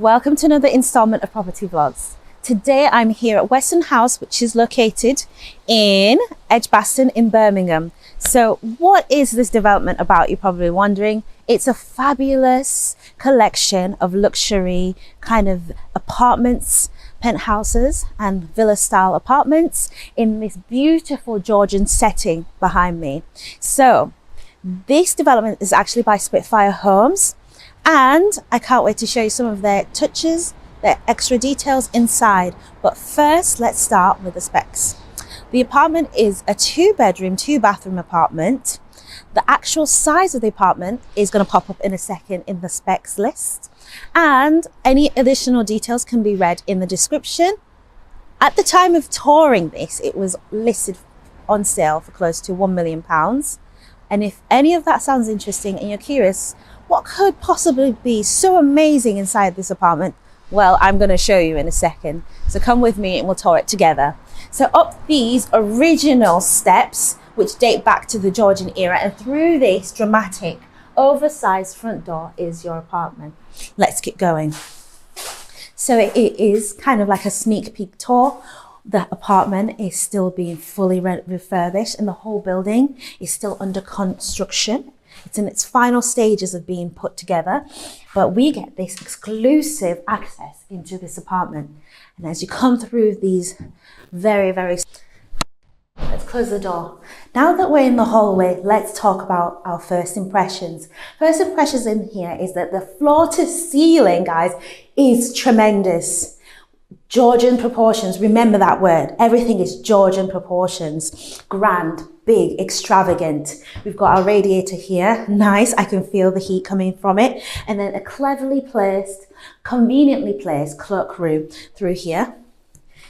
Welcome to another installment of Property Vlogs. Today I'm here at Weston House, which is located in Edgbaston in Birmingham. So what is this development about, you're probably wondering? It's a fabulous collection of luxury kind of apartments, penthouses and villa style apartments in this beautiful Georgian setting behind me. So this development is actually by Spitfire Homes, and I can't wait to show you some of their touches, their extra details inside. But first, let's start with the specs. The apartment is a 2-bedroom, 2-bathroom apartment. The actual size of the apartment is going to pop up in a second in the specs list, and any additional details can be read in the description. At the time of touring this, it was listed on sale for close to £1 million. And if any of that sounds interesting and you're curious, what could possibly be so amazing inside this apartment? Well, I'm going to show you in a second. So come with me and we'll tour it together. So up these original steps, which date back to the Georgian era, and through this dramatic, oversized front door is your apartment. Let's get going. So it is kind of like a sneak peek tour. The apartment is still being fully refurbished and the whole building is still under construction. It's in its final stages of being put together, but we get this exclusive access into this apartment. And as you come through these let's close the door. Now that we're in the hallway, let's talk about our first impressions. First impressions in here is that the floor to ceiling, guys, is tremendous. Georgian proportions, remember that word. Everything is Georgian proportions. Grand, big, extravagant. We've got our radiator here. Nice, I can feel the heat coming from it. And then a cleverly placed, conveniently placed cloakroom through here.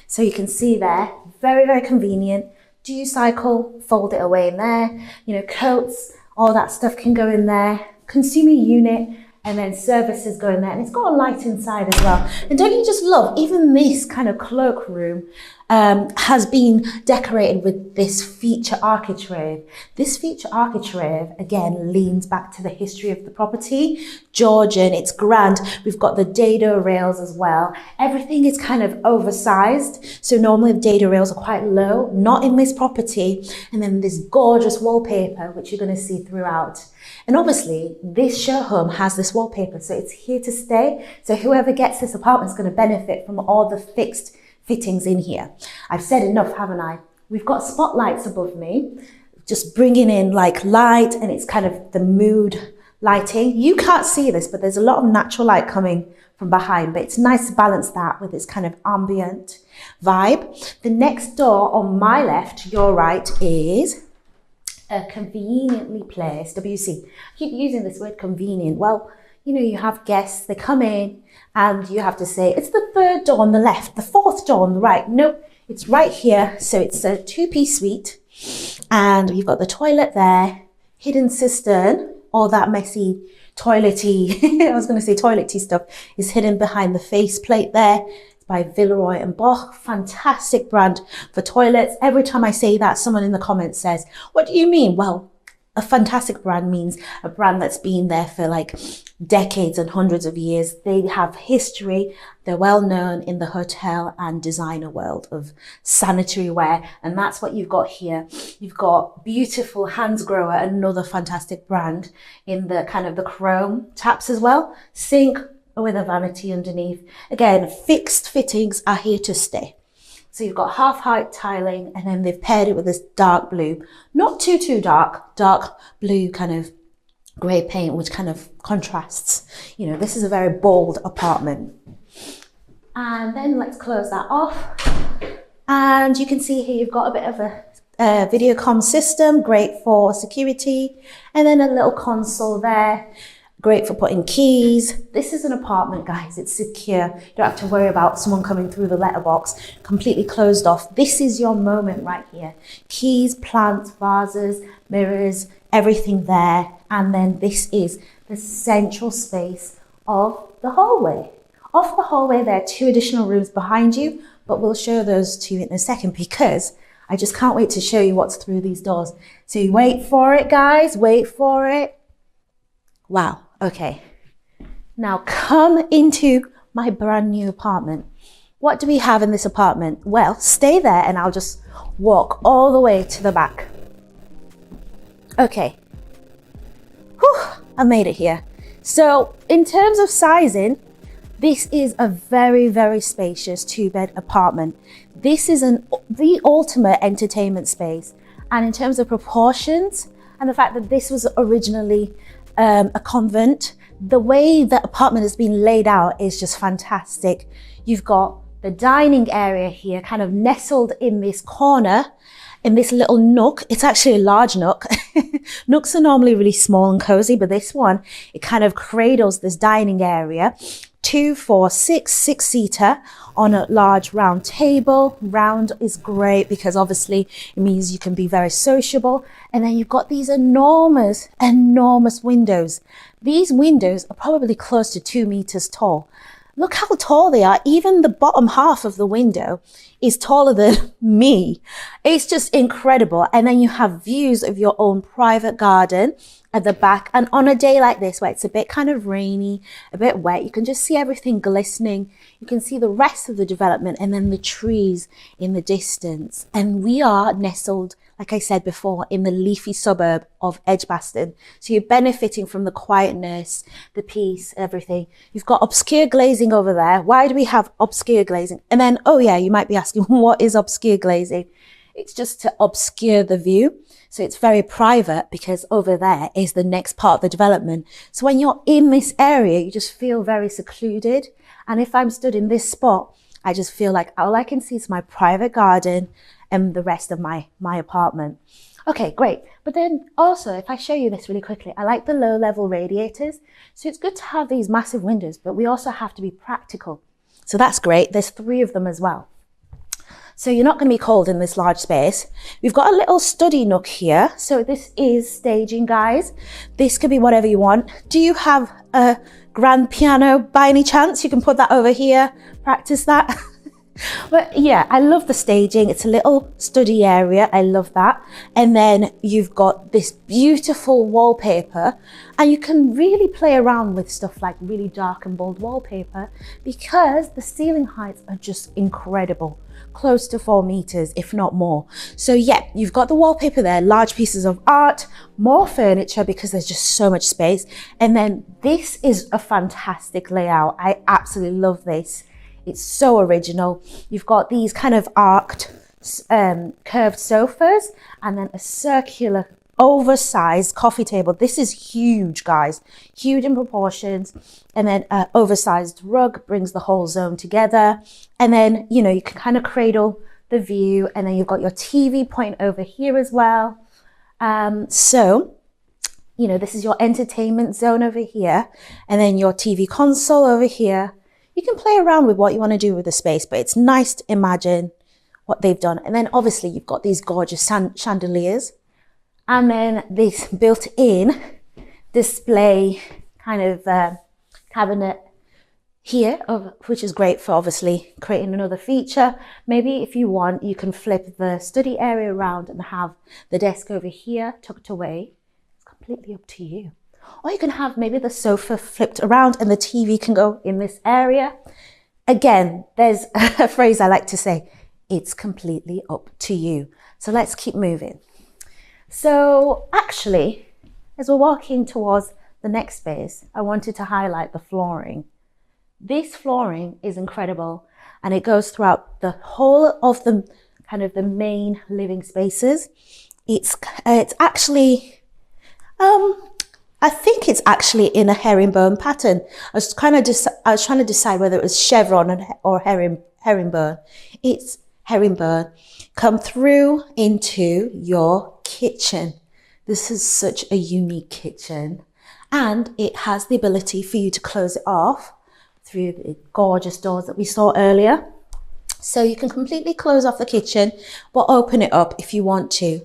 So you can see there, very, very convenient. Do you cycle? Fold it away in there. You know, coats, all that stuff can go in there. Consumer unit, and then services go in there, and it's got a light inside as well. And don't you just love, even this kind of cloakroom has been decorated with this feature architrave. This feature architrave, again, leans back to the history of the property. Georgian, it's grand. We've got the dado rails as well. Everything is kind of oversized. So normally the dado rails are quite low, not in this property. And then this gorgeous wallpaper, which you're going to see throughout. And obviously, this show home has this wallpaper, so it's here to stay. So whoever gets this apartment is going to benefit from all the fixed fittings in here. I've said enough, haven't I? We've got spotlights above me, just bringing in like light, and it's kind of the mood lighting. You can't see this, but there's a lot of natural light coming from behind, but it's nice to balance that with this kind of ambient vibe. The next door on my left, your right, is a conveniently placed WC. I keep using this word convenient. Well, you know, you have guests, they come in and you have to say, it's the third door on the left, the fourth door on the right. Nope, it's right here. So it's a 2-piece suite, and you've got the toilet there, hidden cistern, all that messy toilety, I was going to say toilety stuff is hidden behind the faceplate there. By Villeroy and Boch, fantastic brand for toilets. Every time I say that, someone in the comments says, what do you mean? Well, a fantastic brand means a brand that's been there for like decades and hundreds of years. They have history. They're well known in the hotel and designer world of sanitary ware. And that's what you've got here. You've got beautiful Hansgrohe, another fantastic brand in the kind of the chrome taps as well. Sink with a vanity underneath. Again, fixed fittings are here to stay. So you've got half height tiling, and then they've paired it with this dark blue, not too dark blue kind of grey paint, which kind of contrasts. You know, this is a very bold apartment. And then let's close that off. And you can see here you've got a bit of a video comm system, great for security, and then a little console there. Great for putting keys. This is an apartment, guys. It's secure. You don't have to worry about someone coming through the letterbox. Completely closed off. This is your moment right here. Keys, plants, vases, mirrors, everything there. And then this is the central space of the hallway. Off the hallway, there are 2 additional rooms behind you, but we'll show those to you in a second because I just can't wait to show you what's through these doors. So you wait for it, guys. Wait for it. Wow. Okay, now come into my brand new apartment. What do we have in this apartment? Well, stay there and I'll just walk all the way to the back. Okay. Whew, I made it here. So in terms of sizing, this is a very, very spacious 2-bed apartment. This is the ultimate entertainment space. And in terms of proportions and the fact that this was originally a convent, the way the apartment has been laid out is just fantastic. You've got the dining area here kind of nestled in this corner, in this little nook. It's actually a large nook. Nooks are normally really small and cozy, but this one, it kind of cradles this dining area. 2, 4, 6, 6-seater on a large round table. Round is great because obviously it means you can be very sociable. And then you've got these enormous, enormous windows. These windows are probably close to 2 meters tall. Look how tall they are. Even the bottom half of the window is taller than me. It's just incredible. And then you have views of your own private garden at the back. And on a day like this, where it's a bit kind of rainy, a bit wet, you can just see everything glistening. You can see the rest of the development and then the trees in the distance. And we are nestled, like I said before, in the leafy suburb of Edgbaston. So you're benefiting from the quietness, the peace, everything. You've got obscure glazing over there. Why do we have obscure glazing? And then, oh yeah, you might be asking, what is obscure glazing? It's just to obscure the view. So it's very private because over there is the next part of the development. So when you're in this area, you just feel very secluded. And if I'm stood in this spot, I just feel like all I can see is my private garden and the rest of my apartment. Okay, great. But then also, if I show you this really quickly, I like the low level radiators. So it's good to have these massive windows, but we also have to be practical. So that's great. There's 3 of them as well. So you're not going to be cold in this large space. We've got a little study nook here. So this is staging, guys. This could be whatever you want. Do you have a grand piano by any chance? You can put that over here, practice that. But yeah, I love the staging. It's a little study area. I love that. And then you've got this beautiful wallpaper, and you can really play around with stuff like really dark and bold wallpaper because the ceiling heights are just incredible. Close to 4 meters, if not more. So yeah, you've got the wallpaper there, large pieces of art, more furniture because there's just so much space. And then this is a fantastic layout. I absolutely love this. It's so original. You've got these kind of arced, curved sofas and then a circular, oversized coffee table. This is huge, guys, huge in proportions. And then an oversized rug brings the whole zone together. And then, you know, you can kind of cradle the view. And then you've got your TV point over here as well. So, you know, this is your entertainment zone over here. And then your TV console over here. You can play around with what you want to do with the space, but it's nice to imagine what they've done. And then obviously you've got these gorgeous chandeliers. And then this built-in display kind of cabinet here, which is great for obviously creating another feature. Maybe if you want, you can flip the study area around and have the desk over here tucked away. It's completely up to you. Or you can have maybe the sofa flipped around and the TV can go in this area. Again, there's a phrase I like to say, it's completely up to you. So let's keep moving. So actually, as we're walking towards the next space, I wanted to highlight the flooring. This flooring is incredible and it goes throughout the whole of the kind of the main living spaces. It's actually, I think it's actually in a herringbone pattern. I was trying to decide whether it was chevron or herringbone. It's herringbone. Come through into your kitchen. This is such a unique kitchen, and it has the ability for you to close it off through the gorgeous doors that we saw earlier. So you can completely close off the kitchen, but open it up if you want to.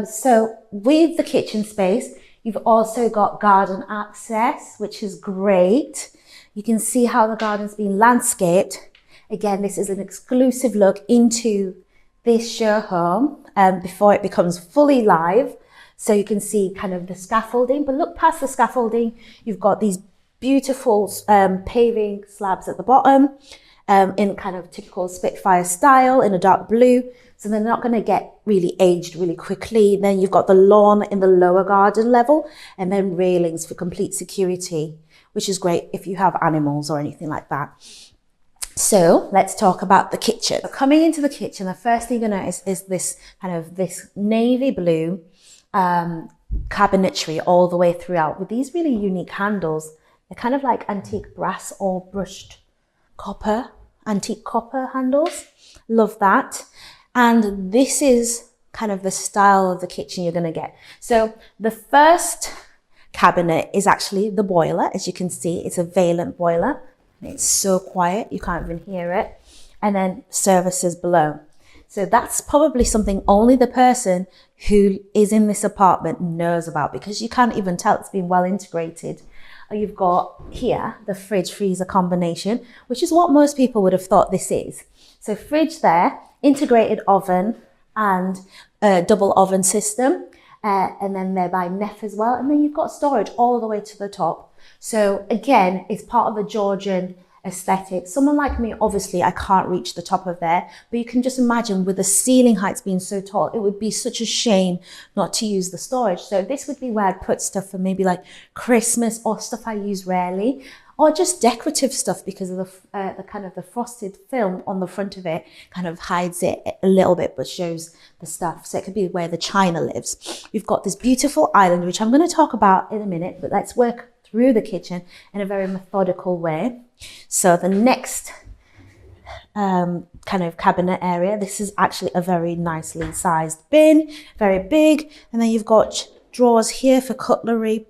So with the kitchen space, you've also got garden access, which is great. You can see how the garden's been landscaped. Again, this is an exclusive look into this show home before it becomes fully live. So you can see kind of the scaffolding, but look past the scaffolding. You've got these beautiful paving slabs at the bottom in kind of typical Spitfire style in a dark blue. So they're not going to get really aged really quickly. Then you've got the lawn in the lower garden level, and then railings for complete security, which is great if you have animals or anything like that. So let's talk about the kitchen. So coming into the kitchen, the first thing you're going to notice is this kind of this navy blue cabinetry all the way throughout with these really unique handles. They're kind of like antique brass or brushed copper, antique copper handles. Love that. And this is kind of the style of the kitchen you're going to get. So the first cabinet is actually the boiler. As you can see, it's a Valent boiler. It's so quiet, you can't even hear it. And then services below. So that's probably something only the person who is in this apartment knows about, because you can't even tell it's been well integrated. You've got here the fridge freezer combination, which is what most people would have thought this is. So fridge there, integrated oven and a double oven system. And then they're by Neff as well. And then you've got storage all the way to the top. So again, it's part of the Georgian aesthetic. Someone like me, obviously, I can't reach the top of there, but you can just imagine with the ceiling heights being so tall, it would be such a shame not to use the storage. So this would be where I'd put stuff for maybe like Christmas or stuff I use rarely, or just decorative stuff, because of the kind of the frosted film on the front of it kind of hides it a little bit, but shows the stuff. So it could be where the china lives. We've got this beautiful island, which I'm going to talk about in a minute, but let's work through the kitchen in a very methodical way. So the next kind of cabinet area, this is actually a very nicely sized bin, very big. And then you've got drawers here for cutlery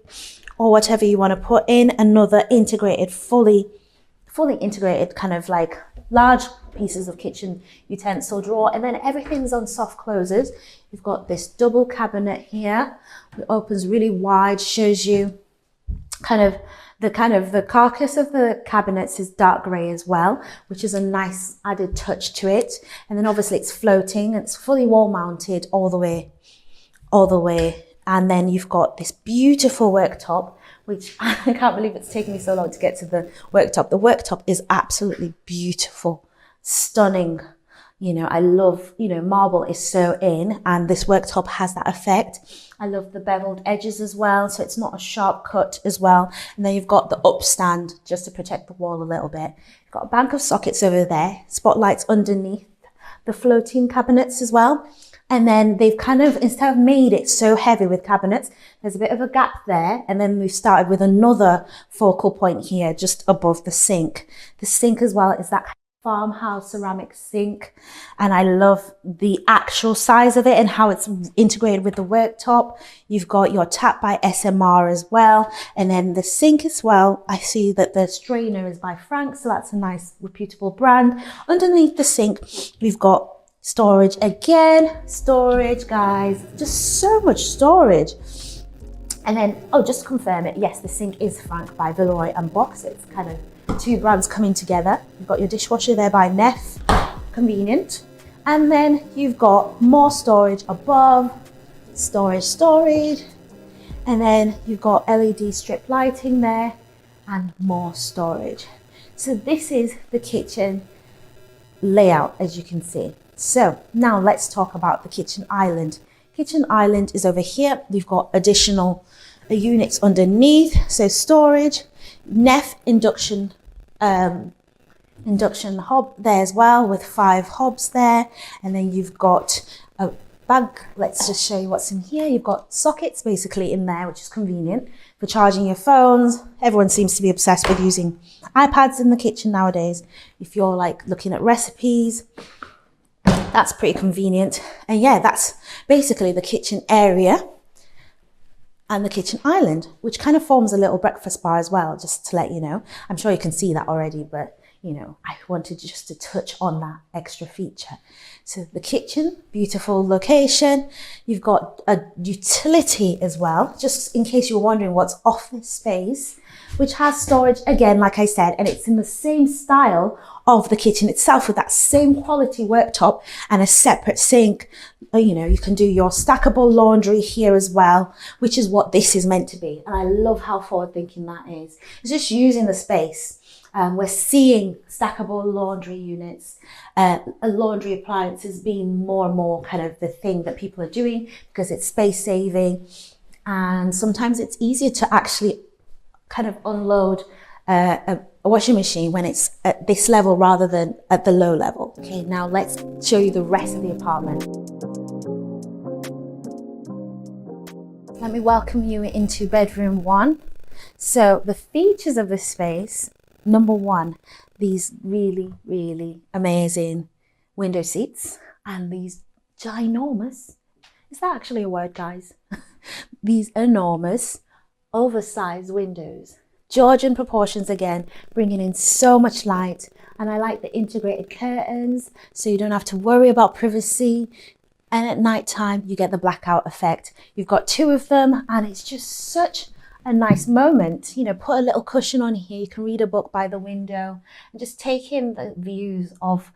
or whatever you want to put in. Another integrated, fully integrated kind of like large pieces of kitchen utensil drawer. And then everything's on soft closes. You've got this double cabinet here. It opens really wide, shows you the carcass of the cabinets is dark grey as well, which is a nice added touch to it. And then obviously it's floating and it's fully wall mounted all the way. And then you've got this beautiful worktop, which I can't believe it's taken me so long to get to the worktop. The worktop is absolutely beautiful, stunning. You know, I love, marble is so in, and this worktop has that effect. I love the beveled edges as well, so it's not a sharp cut as well. And then you've got the upstand just to protect the wall a little bit. You've got a bank of sockets over there, spotlights underneath the floating cabinets as well. And then they've kind of, instead of made it so heavy with cabinets, there's a bit of a gap there. And then we've started with another focal point here, just above the sink. The sink as well is that farmhouse ceramic sink, and I love the actual size of it and how it's integrated with the worktop. You've got your tap by SMR as well, and then the sink as well. I see that the strainer is by Frank, so that's a nice reputable brand. Underneath the sink we've got storage again. Storage, guys, just so much storage. And then, just to confirm it, yes, the sink is Frank by Villeroy and Box. It's kind of two brands coming together. You've got your dishwasher there by Neff, convenient. And then you've got more storage above, storage. And then you've got LED strip lighting there and more storage. So this is the kitchen layout, as you can see. So now let's talk about the kitchen island. Kitchen island is over here. We've got additional units underneath. So storage, Neff induction hob there as well, with 5 hobs there. And then you've got a bag. Let's just show you what's in here. You've got sockets basically in there, which is convenient for charging your phones. Everyone seems to be obsessed with using iPads in the kitchen nowadays. If you're like looking at recipes, that's pretty convenient. And yeah, that's basically the kitchen area and the kitchen island, which kind of forms a little breakfast bar as well, just to let you know. I'm sure you can see that already, but I wanted just to touch on that extra feature. So the kitchen, beautiful location. You've got a utility as well, just in case you're wondering what's office space, which has storage again, like I said, and it's in the same style of the kitchen itself with that same quality worktop and a separate sink. You know, you can do your stackable laundry here as well, which is what this is meant to be. And I love how forward thinking that is. It's just using the space. We're seeing stackable laundry units, laundry appliances being more and more kind of the thing that people are doing because it's space saving. And sometimes it's easier to actually kind of unload a washing machine when it's at this level rather than at the low level. Okay, now let's show you the rest of the apartment. Let me welcome you into bedroom 1. So the features of this space, number 1, these really, really amazing window seats and these ginormous, is that actually a word, guys? These enormous, oversized windows. Georgian proportions again, bringing in so much light. And I like the integrated curtains, so you don't have to worry about privacy. And at night time, you get the blackout effect. You've got 2 of them, and it's just such a nice moment. You know, put a little cushion on here. You can read a book by the window and just take in the views of,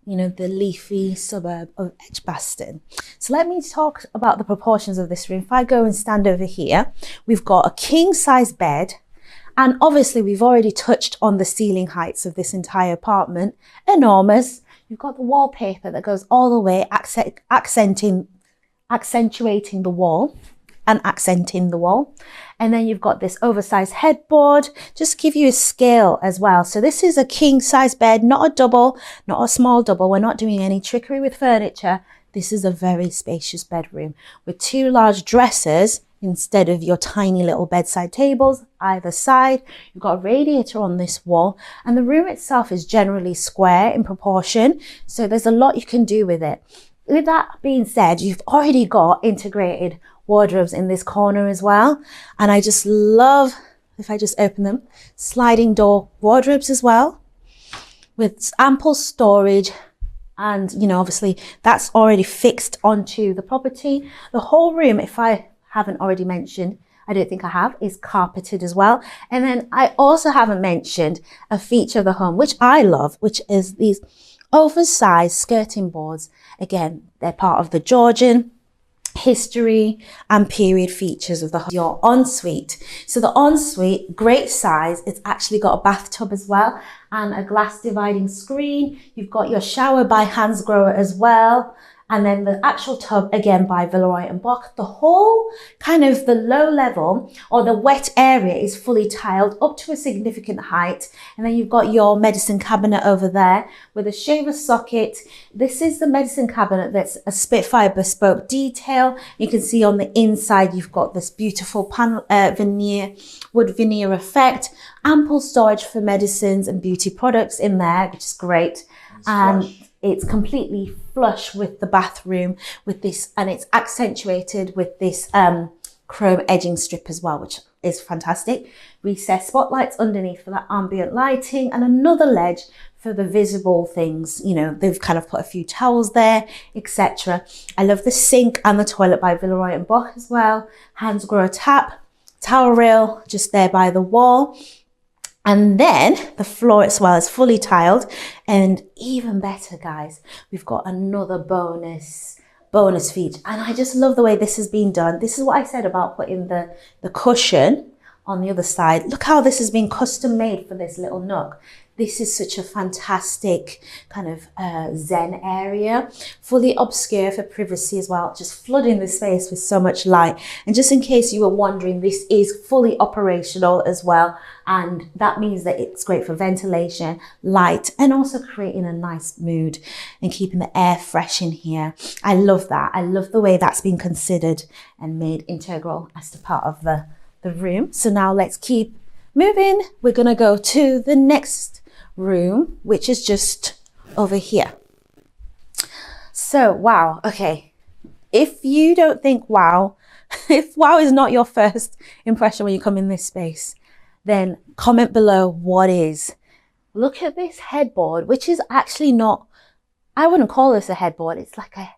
you know, the leafy suburb of Edgbaston. So let me talk about the proportions of this room. If I go and stand over here, we've got a king size bed. And obviously we've already touched on the ceiling heights of this entire apartment. Enormous. You've got the wallpaper that goes all the way, accentuating the wall and accenting the wall. And then you've got this oversized headboard, just to give you a scale as well. So this is a king size bed, not a double, not a small double. We're not doing any trickery with furniture. This is a very spacious bedroom with 2 large dressers instead of your tiny little bedside tables either side. You've got a radiator on this wall, and the room itself is generally square in proportion. So there's a lot you can do with it. With that being said, you've already got integrated wardrobes in this corner as well. And I just love, if I just open them, sliding door wardrobes as well with ample storage. And, you know, obviously that's already fixed onto the property. The whole room, if I haven't already mentioned, I don't think I have, is carpeted as well. And then I also haven't mentioned a feature of the home, which I love, which is these oversized skirting boards. Again, they're part of the Georgian history and period features of your ensuite. So the ensuite, great size. It's actually got a bathtub as well and a glass dividing screen. You've got your shower by Hansgrohe as well. And then the actual tub, again, by Villeroy and Boch. The whole kind of the low level or the wet area is fully tiled up to a significant height. And then you've got your medicine cabinet over there with a shaver socket. This is the medicine cabinet that's a Spitfire bespoke detail. You can see on the inside, you've got this beautiful panel, wood veneer effect. Ample storage for medicines and beauty products in there, which is great. And it's completely flush with the bathroom with this, and it's accentuated with this chrome edging strip as well, which is fantastic. Recessed spotlights underneath for that ambient lighting, and another ledge for the visible things. You know, they've kind of put a few towels there, etc. I love the sink and the toilet by Villeroy and Boch as well. Hansgrohe tap, towel rail just there by the wall. And then the floor as well is fully tiled, and even better, guys, we've got another bonus feature. And I just love the way this has been done. This is what I said about putting the cushion on the other side. Look how this has been custom made for this little nook. This is such a fantastic kind of zen area, fully obscure for privacy as well, just flooding the space with so much light. And just in case you were wondering, this is fully operational as well. And that means that it's great for ventilation, light, and also creating a nice mood and keeping the air fresh in here. I love that. I love the way that's been considered and made integral as to part of the room. So now let's keep moving. We're gonna go to the next room, which is just over here. So, wow, okay. If you don't think wow, if wow is not your first impression when you come in this space, then comment below what is. Look at this headboard, which is actually not, I wouldn't call this a headboard. It's like a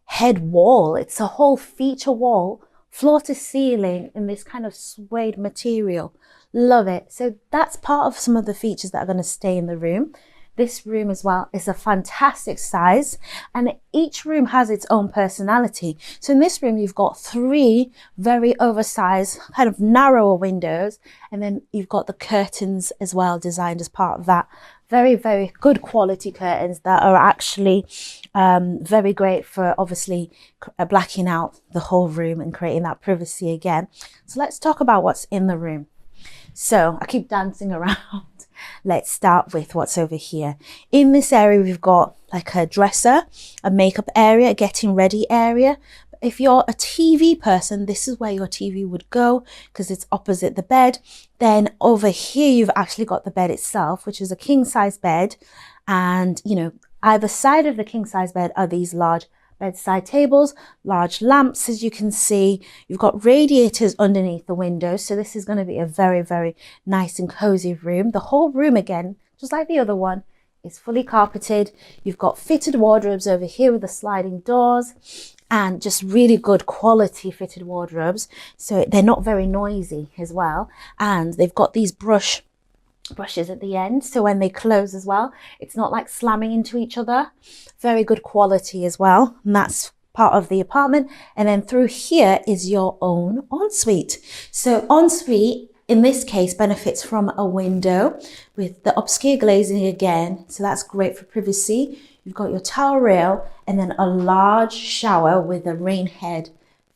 head wall. It's a whole feature wall, floor to ceiling in this kind of suede material. Love it. So that's part of some of the features that are going to stay in the room. This room as well is a fantastic size, and each room has its own personality. So in this room, you've got 3 very oversized, kind of narrower windows, and then you've got the curtains as well designed as part of that. Very, very good quality curtains that are actually very great for obviously blacking out the whole room and creating that privacy again. So let's talk about what's in the room. So I keep dancing around. Let's start with what's over here. In this area, we've got like a dresser, a makeup area, a getting ready area. If you're a TV person, this is where your TV would go because it's opposite the bed. Then over here, you've actually got the bed itself, which is a king size bed. And, you know, either side of the king size bed are these large bedside tables, large lamps, as you can see. You've got radiators underneath the windows. So this is going to be a very, very nice and cozy room. The whole room, again, just like the other one, is fully carpeted. You've got fitted wardrobes over here with the sliding doors, and just really good quality fitted wardrobes. So they're not very noisy as well. And they've got these brushes at the end, so when they close as well, it's not like slamming into each other. Very good quality as well, and that's part of the apartment. And then through here is your own ensuite. So ensuite in this case benefits from a window with the upscale glazing again, so that's great for privacy. You've got your towel rail and then a large shower with a rain head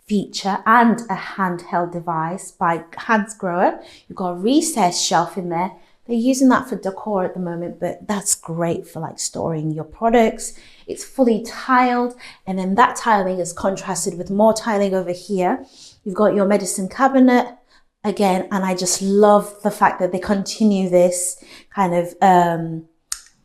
feature and a handheld device by Hansgrohe. You've got a recessed shelf in there. They're using that for decor at the moment, but that's great for like storing your products. It's fully tiled, and then that tiling is contrasted with more tiling over here. You've got your medicine cabinet again, and I just love the fact that they continue this kind of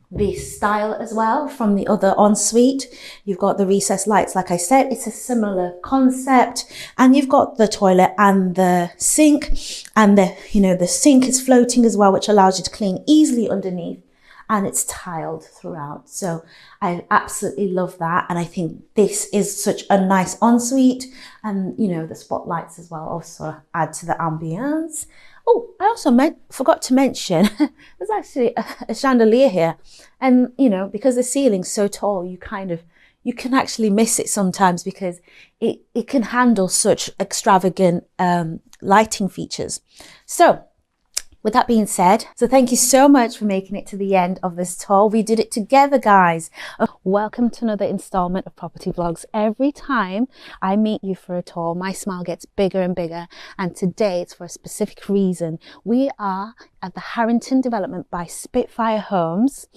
this style as well from the other ensuite. You've got the recessed lights, like I said, it's a similar concept, and you've got the toilet and the sink, and the sink is floating as well, which allows you to clean easily underneath, and it's tiled throughout. So I absolutely love that, and I think this is such a nice ensuite, and the spotlights as well also add to the ambience. Oh, I also forgot to mention, there's actually a chandelier here. And, because the ceiling's so tall, you can actually miss it sometimes because it can handle such extravagant lighting features. So with that being said, so thank you so much for making it to the end of this tour. We did it together, guys. Welcome to another installment of Property Vlogs. Every time I meet you for a tour, my smile gets bigger and bigger. And today it's for a specific reason. We are at the Harrington development by Spitfire Homes,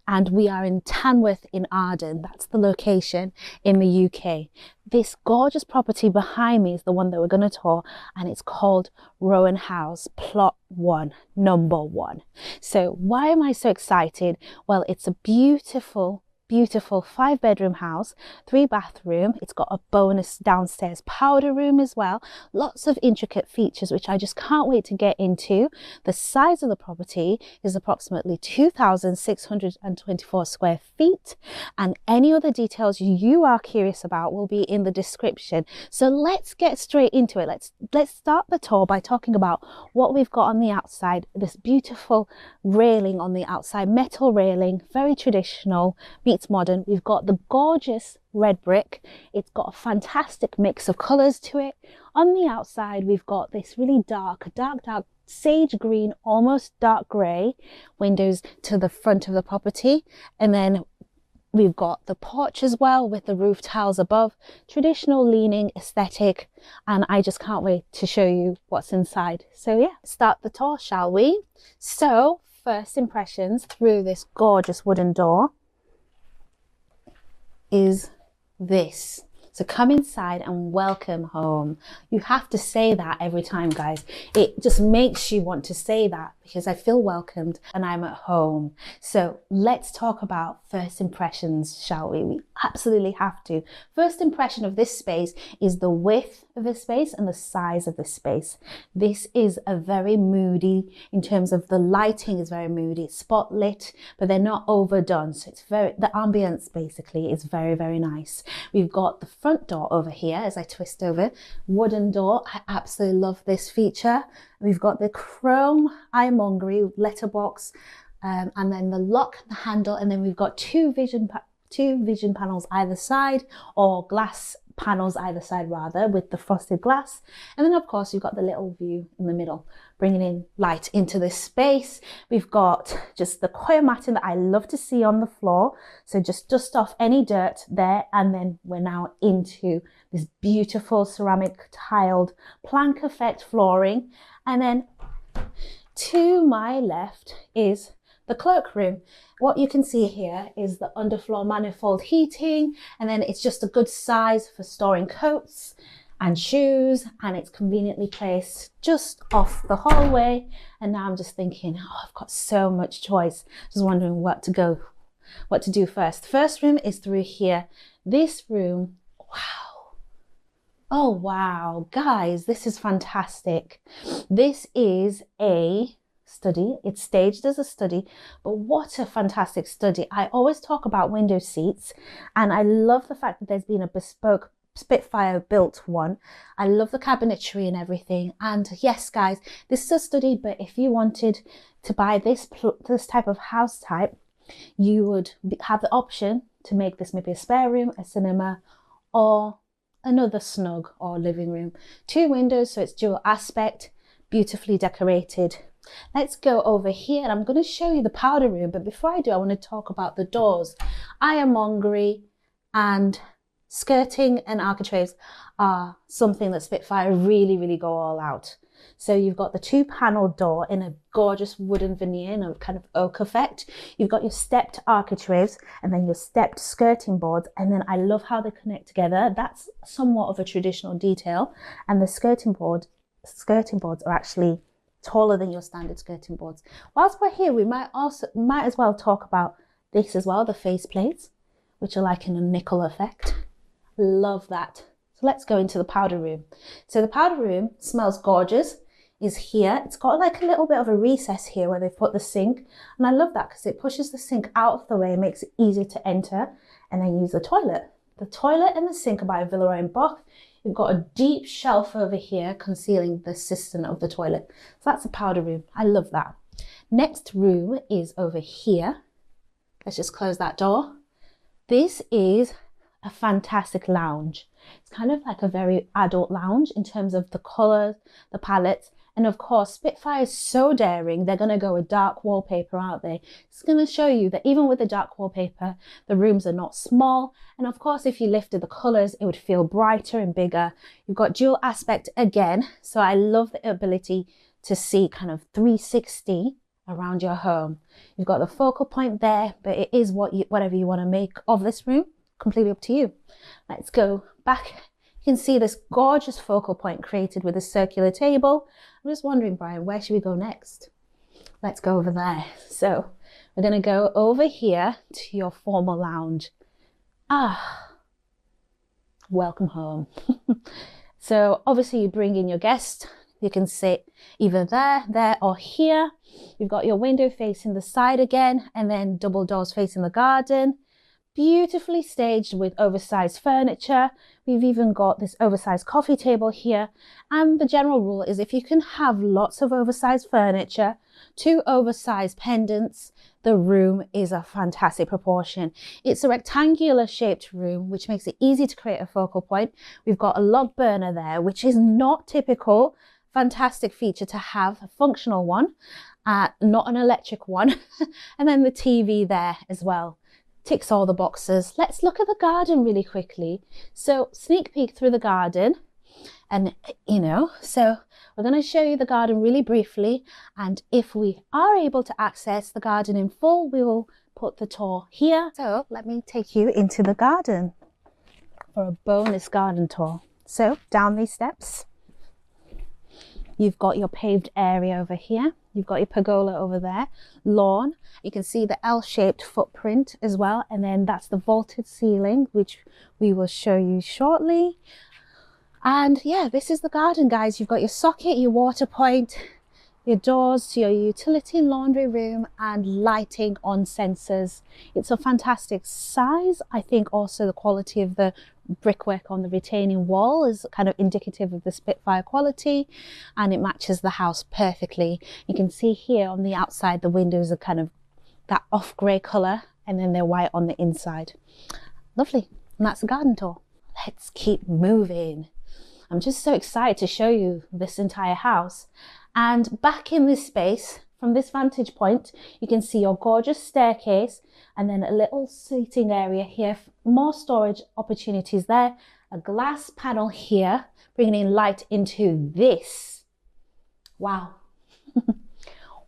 and we are in Tamworth in Arden. That's the location in the UK. This gorgeous property behind me is the one that we're going to tour, and it's called Rowan House, Plot 1, number 1. So why am I so excited? Well, it's a beautiful 5-bedroom house, 3-bathroom. It's got a bonus downstairs powder room as well. Lots of intricate features, which I just can't wait to get into. The size of the property is approximately 2,624 square feet. And any other details you are curious about will be in the description. So let's get straight into it. Let's start the tour by talking about what we've got on the outside. This beautiful railing on the outside, metal railing, very traditional, modern. We've got the gorgeous red brick. It's got a fantastic mix of colors to it. On the outside, we've got this really dark sage green, almost dark gray windows to the front of the property. And then we've got the porch as well with the roof tiles above, traditional leaning aesthetic. And I just can't wait to show you what's inside. So yeah, start the tour, shall we? So first impressions through this gorgeous wooden door is this. So come inside and welcome home. You have to say that every time, guys. It just makes you want to say that because I feel welcomed and I'm at home. So let's talk about first impressions, shall we? We absolutely have to. First impression of this space is the width of this space and the size of this space. This is a very moody, in terms of the lighting is very moody. It's spot lit, but they're not overdone. So it's the ambience basically is very, very nice. We've got the front door over here as I twist over, wooden door. I absolutely love this feature. We've got the chrome ironmongery letterbox and then the lock, the handle, and then we've got two vision panels either side, or glass panels either side rather, with the frosted glass. And then of course you've got the little view in the middle, bringing in light into this space. We've got just the coir matting that I love to see on the floor, so just dust off any dirt there. And then we're now into this beautiful ceramic tiled plank effect flooring. And then to my left is the cloakroom. What you can see here is the underfloor manifold heating, and then it's just a good size for storing coats and shoes, and it's conveniently placed just off the hallway. And now I'm just thinking, oh, I've got so much choice. Just wondering what to do first. The first room is through here. This room, wow. Oh wow, guys, this is fantastic. This is a study. It's staged as a study, but what a fantastic study. I always talk about window seats, and I love the fact that there's been a bespoke Spitfire built one. I love the cabinetry and everything. And yes, guys, this is a study, but if you wanted to buy this type of house type, you would have the option to make this maybe a spare room, a cinema, or another snug or living room. Two windows, so it's dual aspect, beautifully decorated. Let's go over here, and I'm going to show you the powder room, but before I do, I want to talk about the doors. Ironmongery and skirting and architraves are something that Spitfire really go all out. So you've got the 2-panel door in a gorgeous wooden veneer and a kind of oak effect. You've got your stepped architraves and then your stepped skirting boards, and then I love how they connect together. That's somewhat of a traditional detail, and the skirting boards are actually taller than your standard skirting boards. Whilst we're here, we might as well talk about this as well, the face plates, which are like in a nickel effect. Love that. So let's go into the powder room. So the powder room smells gorgeous, is here. It's got like a little bit of a recess here where they've put the sink, and I love that because it pushes the sink out of the way, makes it easier to enter, and then use the toilet. The toilet and the sink are by Villeroy & Boch. You've got a deep shelf over here concealing the cistern of the toilet. So that's the powder room. I love that. Next room is over here. Let's just close that door. This is a fantastic lounge. It's kind of like a very adult lounge in terms of the colours, the palettes. And of course, Spitfire is so daring, they're going to go with dark wallpaper, aren't they? It's going to show you that even with the dark wallpaper, the rooms are not small. And of course, if you lifted the colours, it would feel brighter and bigger. You've got dual aspect again. So I love the ability to see kind of 360 around your home. You've got the focal point there, but it is whatever you want to make of this room. Completely up to you. Let's go back. You can see this gorgeous focal point created with a circular table. I'm just wondering, Brian, where should we go next? Let's go over there. So we're going to go over here to your formal lounge. Welcome home. So obviously you bring in your guest. You can sit either there, or here. You've got your window facing the side again, and then double doors facing the garden. Beautifully staged with oversized furniture. We've even got this oversized coffee table here. And the general rule is if you can have lots of oversized furniture, 2 oversized pendants, the room is a fantastic proportion. It's a rectangular shaped room, which makes it easy to create a focal point. We've got a log burner there, which is not typical. Fantastic feature to have, a functional one, not an electric one. And then the TV there as well. Ticks all the boxes. Let's look at the garden really quickly. So sneak peek through the garden, and so we're going to show you the garden really briefly, and if we are able to access the garden in full, we will put the tour here. So let me take you into the garden for a bonus garden tour. So down these steps, you've got your paved area over here. You've got your pergola over there, lawn. You can see the L-shaped footprint as well. And then that's the vaulted ceiling, which we will show you shortly. And yeah, this is the garden, guys. You've got your socket, your water point, your doors to your utility and laundry room, and lighting on sensors. It's a fantastic size. I think also the quality of the brickwork on the retaining wall is kind of indicative of the Spitfire quality, and it matches the house perfectly. You can see here on the outside the windows are kind of that off grey colour, and then they're white on the inside. Lovely. And that's the garden tour. Let's keep moving. I'm just so excited to show you this entire house. And back in this space, from this vantage point, you can see your gorgeous staircase and then a little seating area here. More storage opportunities there. A glass panel here, bringing in light into this. Wow.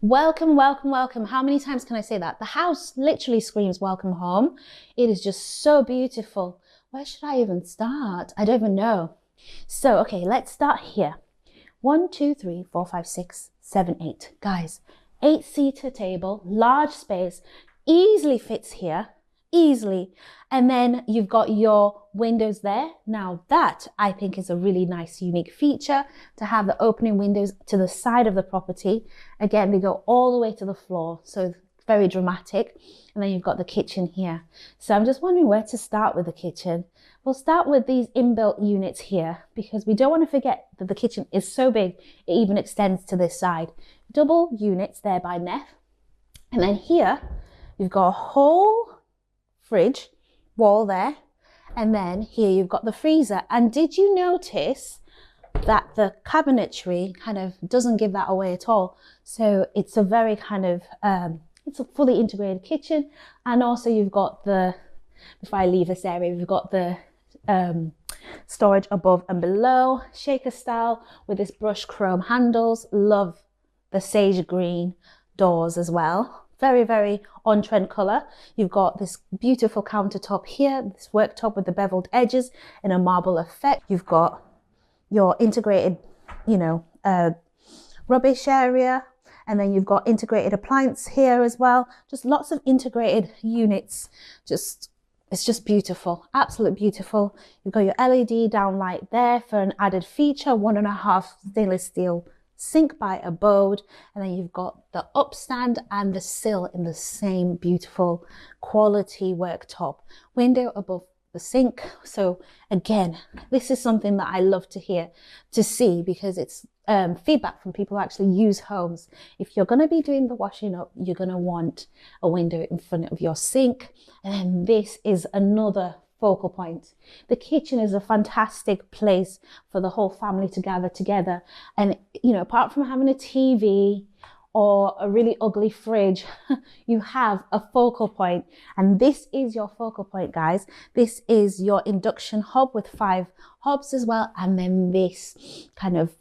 Welcome, welcome, welcome. How many times can I say that? The house literally screams welcome home. It is just so beautiful. Where should I even start? I don't even know. So, okay, let's start here. 1, 2, 3, 4, 5, 6, 7, 8. Guys, 8-seater table, large space, easily fits here, easily. And then you've got your windows there. Now that I think is a really nice, unique feature, to have the opening windows to the side of the property. Again, they go all the way to the floor, so very dramatic. And then you've got the kitchen here. So I'm just wondering where to start with the kitchen. We'll start with these inbuilt units here, because we don't want to forget that the kitchen is so big, it even extends to this side. Double units there by Neff. And then here, you've got a whole fridge wall there. And then here you've got the freezer. And did you notice that the cabinetry kind of doesn't give that away at all? So it's a very kind of, it's a fully integrated kitchen. And also you've got the, before I leave this area, we've got the storage above and below, shaker style with this brushed chrome handles. Love the sage green doors as well. Very, very on trend color. You've got this beautiful countertop here, this worktop with the beveled edges and a marble effect. You've got your integrated, you know, rubbish area. And then you've got integrated appliance here as well. Just lots of integrated units. It's just beautiful, absolutely beautiful. You've got your LED downlight there for an added feature, 1.5 stainless steel sink by abode. And then you've got the upstand and the sill in the same beautiful quality worktop. Window above the sink. So again, this is something that I love to see, because it's feedback from people who actually use homes. If you're going to be doing the washing up, you're going to want a window in front of your sink. And then this is another focal point. The kitchen is a fantastic place for the whole family to gather together. And, you know, apart from having a TV or a really ugly fridge, you have a focal point. And this is your focal point, guys. This is your induction hob with 5 hobs as well. And then this kind of,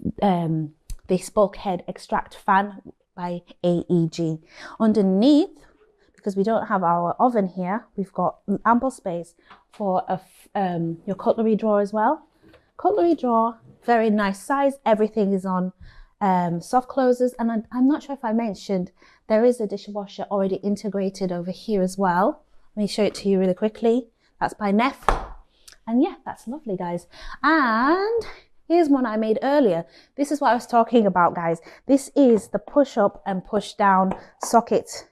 this bulkhead extract fan by AEG. Underneath, because we don't have our oven here, we've got ample space for your cutlery drawer as well. Cutlery drawer, very nice size. Everything is on soft closers, and I'm not sure if I mentioned there is a dishwasher already integrated over here as well. Let me show it to you really quickly. That's by Neff, and yeah, that's lovely, guys. And here's one I made earlier. This is what I was talking about, guys. This is the push up and push down socket,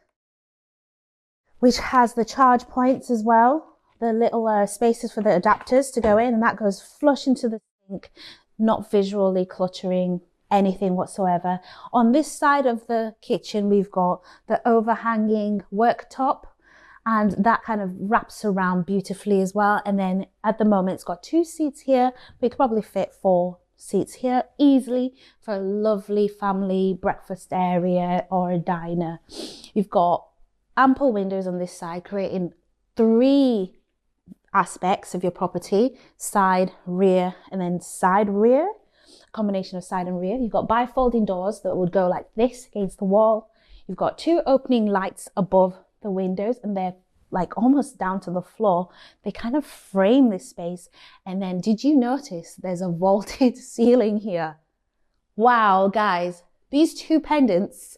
which has the charge points as well, the little spaces for the adapters to go in, and that goes flush into the sink, not visually cluttering anything whatsoever. On this side of the kitchen, we've got the overhanging worktop, and that kind of wraps around beautifully as well. And then at the moment, it's got 2 seats here. We could probably fit 4 seats here easily for a lovely family breakfast area or a diner. You've got ample windows on this side, creating 3 aspects of your property: side, rear, and then side, rear. Combination of side and rear. You've got bifolding doors that would go like this against the wall. You've got 2 opening lights above the windows, and they're like almost down to the floor. They kind of frame this space. And then did you notice there's a vaulted ceiling here? Wow, guys, these 2 pendants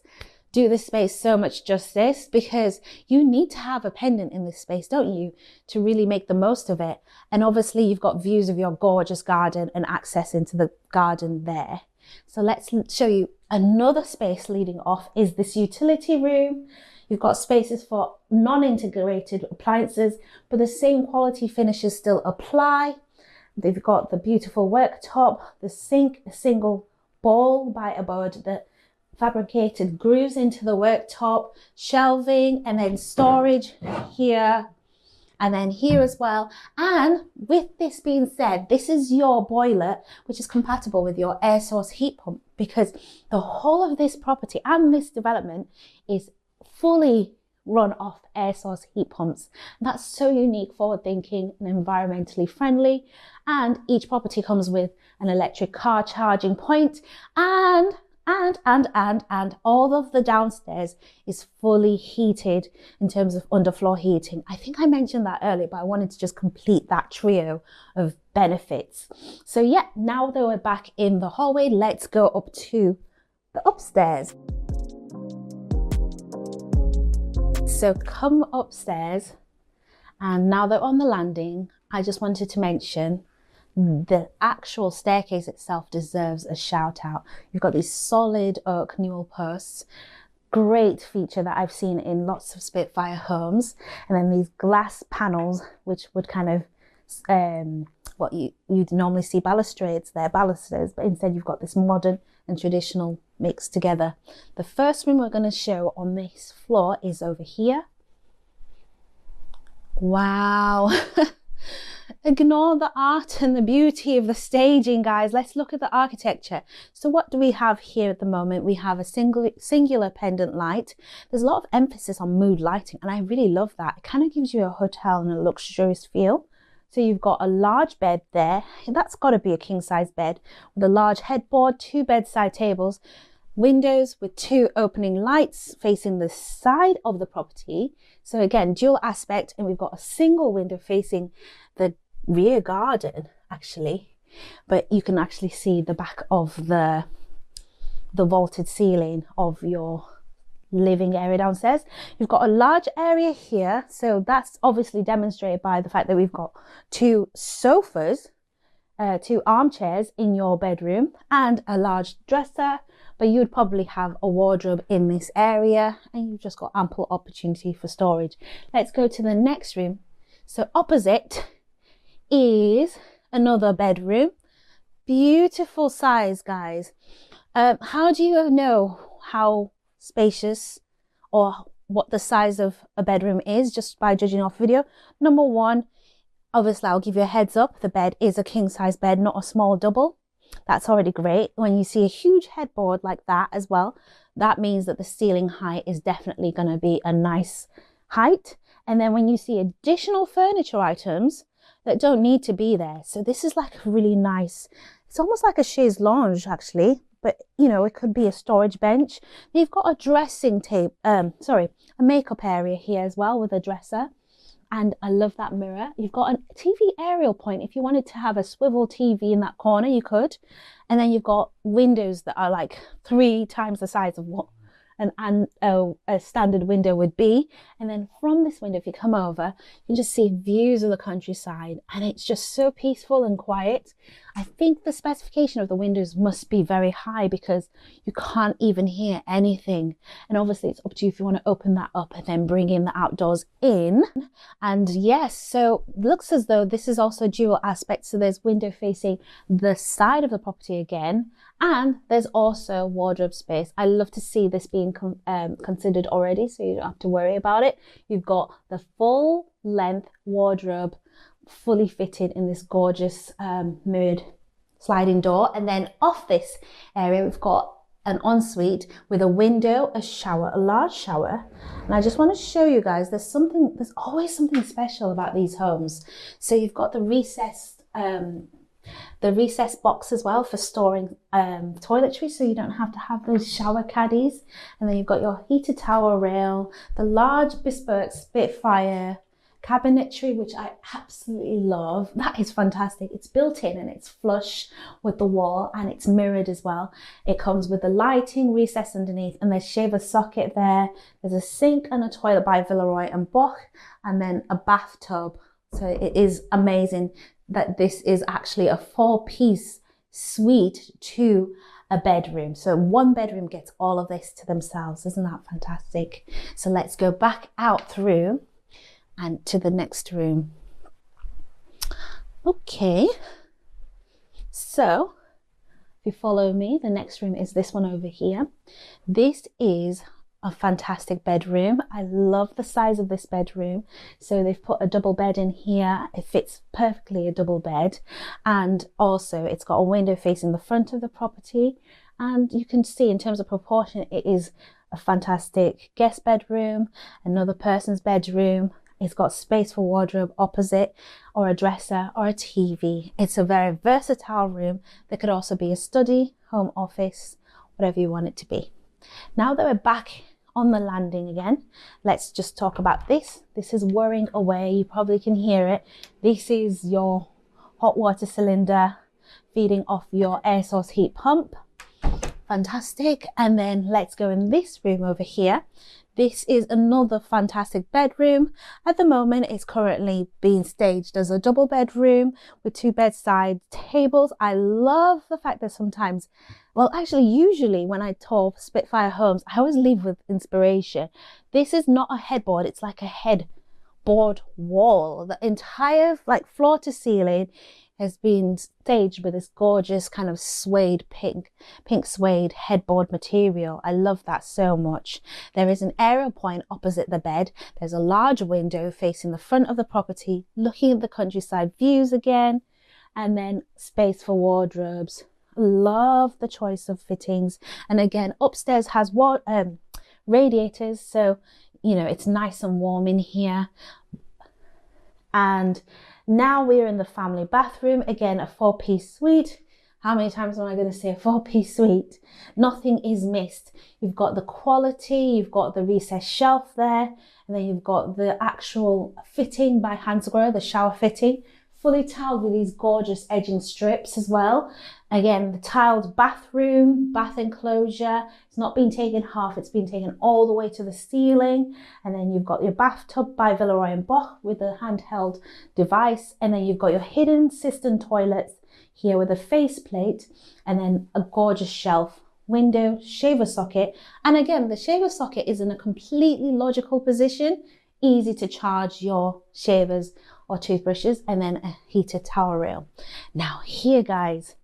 do this space so much justice, because you need to have a pendant in this space, don't you, to really make the most of it. And obviously you've got views of your gorgeous garden and access into the garden there. So let's show you another space leading off is this utility room. You've got spaces for non-integrated appliances, but the same quality finishes still apply. They've got the beautiful worktop, the sink, a single bowl by abode that fabricated grooves into the worktop, shelving, and then storage here and then here as well. And with this being said, this is your boiler, which is compatible with your air source heat pump, because the whole of this property and this development is fully run off air source heat pumps. And that's so unique, forward thinking, and environmentally friendly. And each property comes with an electric car charging point, and all of the downstairs is fully heated in terms of underfloor heating. I think I mentioned that earlier, but I wanted to just complete that trio of benefits. So yeah, now that we're back in the hallway, let's go up to the upstairs. So come upstairs, and now that we're on the landing, I just wanted to mention the actual staircase itself deserves a shout out. You've got these solid oak newel posts, great feature that I've seen in lots of Spitfire homes, and then these glass panels, which would kind of what you'd normally see balusters, but instead you've got this modern and traditional mixed together. The first room we're going to show on this floor is over here. Wow. Ignore the art and the beauty of the staging, guys. Let's look at the architecture. So what do we have here at the moment? We have a singular pendant light. There's a lot of emphasis on mood lighting, and I really love that. It kind of gives you a hotel and a luxurious feel. So you've got a large bed there. That's got to be a king size bed with a large headboard, 2 bedside tables, windows with 2 opening lights facing the side of the property. So again, dual aspect, and we've got a single window facing the rear garden actually, but you can actually see the back of the vaulted ceiling of your living area downstairs. You've got a large area here, so that's obviously demonstrated by the fact that we've got 2 sofas, 2 armchairs in your bedroom, and a large dresser. But you would probably have a wardrobe in this area, and you've just got ample opportunity for storage. Let's go to the next room. So opposite is another bedroom. Beautiful size, guys. How do you know how spacious or what the size of a bedroom is? Just by judging off video. Number 1, obviously I'll give you a heads up, the bed is a king size bed, not a small double. That's already great. When you see a huge headboard like that as well, that means that the ceiling height is definitely going to be a nice height. And then when you see additional furniture items that don't need to be there, so this is like a really nice, it's almost like a chaise lounge actually, but you know, it could be a storage bench. You've got a dressing table, a makeup area here as well with a dresser. And I love that mirror. You've got a TV aerial point. If you wanted to have a swivel TV in that corner, you could. And then you've got windows that are like 3 times the size of what a standard window would be. And then from this window, if you come over, you just see views of the countryside, and it's just so peaceful and quiet. I think the specification of the windows must be very high because you can't even hear anything. And obviously it's up to you if you want to open that up and then bring in the outdoors in. And yes, so looks as though this is also dual aspect. So there's window facing the side of the property again, and there's also wardrobe space. I love to see this being considered already, so you don't have to worry about it. You've got the full length wardrobe fully fitted in this gorgeous mirrored sliding door. And then off this area, we've got an ensuite with a window, a shower, a large shower. And I just want to show you guys, there's always something special about these homes. So you've got the recessed box as well for storing toiletries, so you don't have to have those shower caddies. And then you've got your heated towel rail, the large bespoke Spitfire cabinetry, which I absolutely love. That is fantastic. It's built in and it's flush with the wall, and it's mirrored as well. It comes with the lighting recess underneath, and there's shaver socket there. There's a sink and a toilet by Villeroy and Boch, and then a bathtub. So it is amazing that this is actually a 4-piece suite to a bedroom. So one bedroom gets all of this to themselves. Isn't that fantastic? So let's go back out through and to the next room. Okay, so If you follow me, the next room is this one over here. This is a fantastic bedroom. I love the size of this bedroom. So they've put a double bed in here. It fits perfectly a double bed. And also it's got a window facing the front of the property. And you can see in terms of proportion, it is a fantastic guest bedroom, another person's bedroom. It's got space for wardrobe opposite, or a dresser, or a TV. It's a very versatile room that could also be a study, home office, whatever you want it to be. Now that we're back on the landing again, let's just talk about this. This is whirring away. You probably can hear it. This is your hot water cylinder feeding off your air source heat pump. Fantastic. And then let's go in this room over here. This is another fantastic bedroom. At the moment, it's currently being staged as a double bedroom with 2 bedside tables. I love the fact that sometimes, well, actually, usually when I tour Spitfire Homes, I always leave with inspiration. This is not a headboard. It's like a headboard wall. The entire, like, floor to ceiling has been staged with this gorgeous kind of suede pink suede headboard material. I love that so much. There is an aerial point opposite the bed. There's a large window facing the front of the property, looking at the countryside views again, and then space for wardrobes. Love the choice of fittings. And again, upstairs has radiators, so you know it's nice and warm in here. And now we're in the family bathroom. Again, a 4-piece suite. How many times am I going to say a 4-piece suite? Nothing is missed. You've got the quality, you've got the recessed shelf there, and then you've got the actual fitting by Hansgrohe, the shower fitting, fully tiled with these gorgeous edging strips as well. Again, the tiled bathroom, bath enclosure. It's not been taken half, it's been taken all the way to the ceiling. And then you've got your bathtub by Villeroy & Boch with a handheld device. And then you've got your hidden cistern toilets here with a faceplate, and then a gorgeous shelf, window, shaver socket. And again, the shaver socket is in a completely logical position, easy to charge your shavers or toothbrushes, and then a heated towel rail. Now here, guys,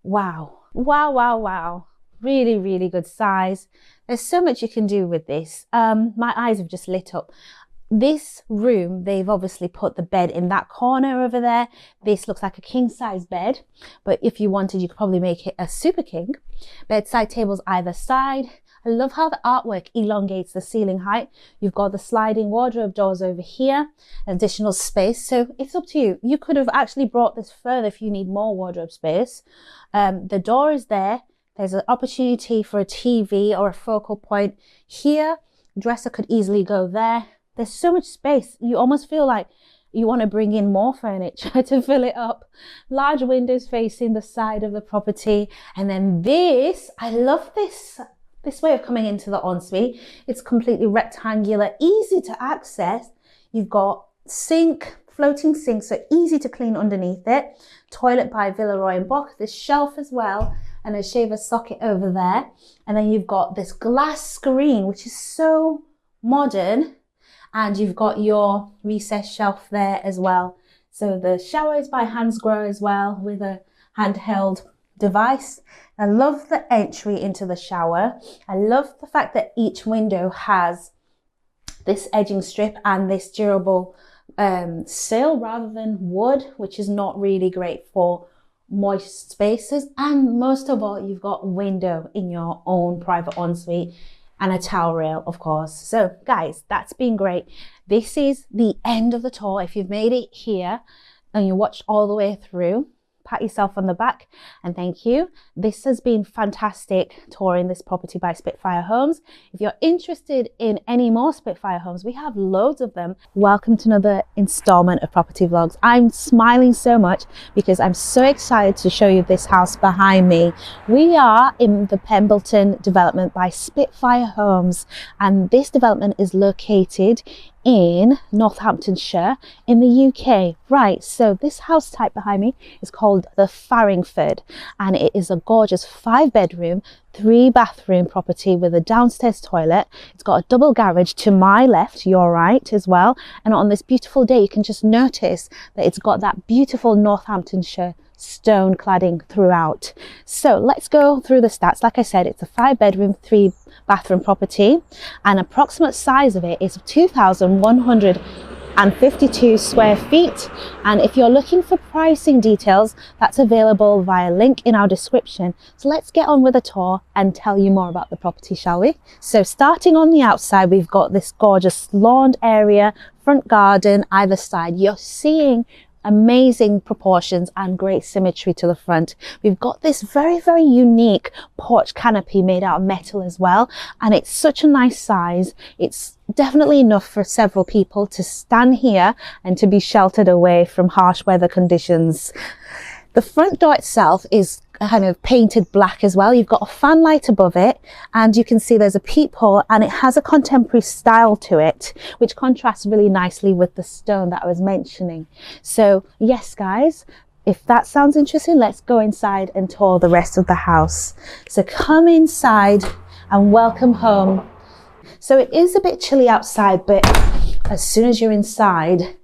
wow, wow, wow, wow. Really, really good size. There's so much you can do with this. My eyes have just lit up. This room, they've obviously put the bed in that corner over there. This looks like a king size bed, but if you wanted, you could probably make it a super king. Bedside tables either side. I love how the artwork elongates the ceiling height. You've got the sliding wardrobe doors over here, additional space. So it's up to you. You could have actually brought this further if you need more wardrobe space. The door is there. There's an opportunity for a TV or a focal point here. Dresser could easily go there. There's so much space. You almost feel like you want to bring in more furniture to fill it up. Large windows facing the side of the property. And then this, I love this way of coming into the ensuite. It's completely rectangular, easy to access. You've got sink, floating sink, so easy to clean underneath it. Toilet by Villeroy & Boch, this shelf as well, and a shaver socket over there. And then you've got this glass screen, which is so modern. And you've got your recessed shelf there as well. So the shower is by Hansgrohe as well with a handheld device. I love the entry into the shower. I love the fact that each window has this edging strip and this durable sill rather than wood, which is not really great for moist spaces. And most of all, you've got a window in your own private ensuite and a towel rail, of course. So guys, that's been great. This is the end of the tour. If you've made it here and you watched all the way through, pat yourself on the back and thank you. This has been fantastic touring this property by Spitfire Homes. If you're interested in any more Spitfire Homes, we have loads of them. Welcome to another installment of Property Vlogs. I'm smiling so much because I'm so excited to show you this house behind me. We are in the Pembleton development by Spitfire Homes, and this development is located in Northamptonshire in the UK. Right, so this house type behind me is called the Farringford, and it is a gorgeous 5-bedroom, 3 bathroom property with a downstairs toilet. It's got a double garage to my left, your right as well. And on this beautiful day, you can just notice that it's got that beautiful Northamptonshire stone cladding throughout. So let's go through the stats. Like I said, it's a 5 bedroom, 3 bathroom property, and approximate size of it is 2,152 square feet. And if you're looking for pricing details, that's available via link in our description. So let's get on with a tour and tell you more about the property, shall we? So starting on the outside, we've got this gorgeous lawned area, front garden either side. You're seeing amazing proportions and great symmetry to the front. We've got this very, very unique porch canopy made out of metal as well, and it's such a nice size. It's definitely enough for several people to stand here and to be sheltered away from harsh weather conditions. The front door itself is kind of painted black as well. You've got a fan light above it, and you can see there's a peephole, and it has a contemporary style to it, which contrasts really nicely with the stone that I was mentioning. So yes, guys, if that sounds interesting, let's go inside and tour the rest of the house. So come inside and welcome home. So it is a bit chilly outside, but as soon as you're inside,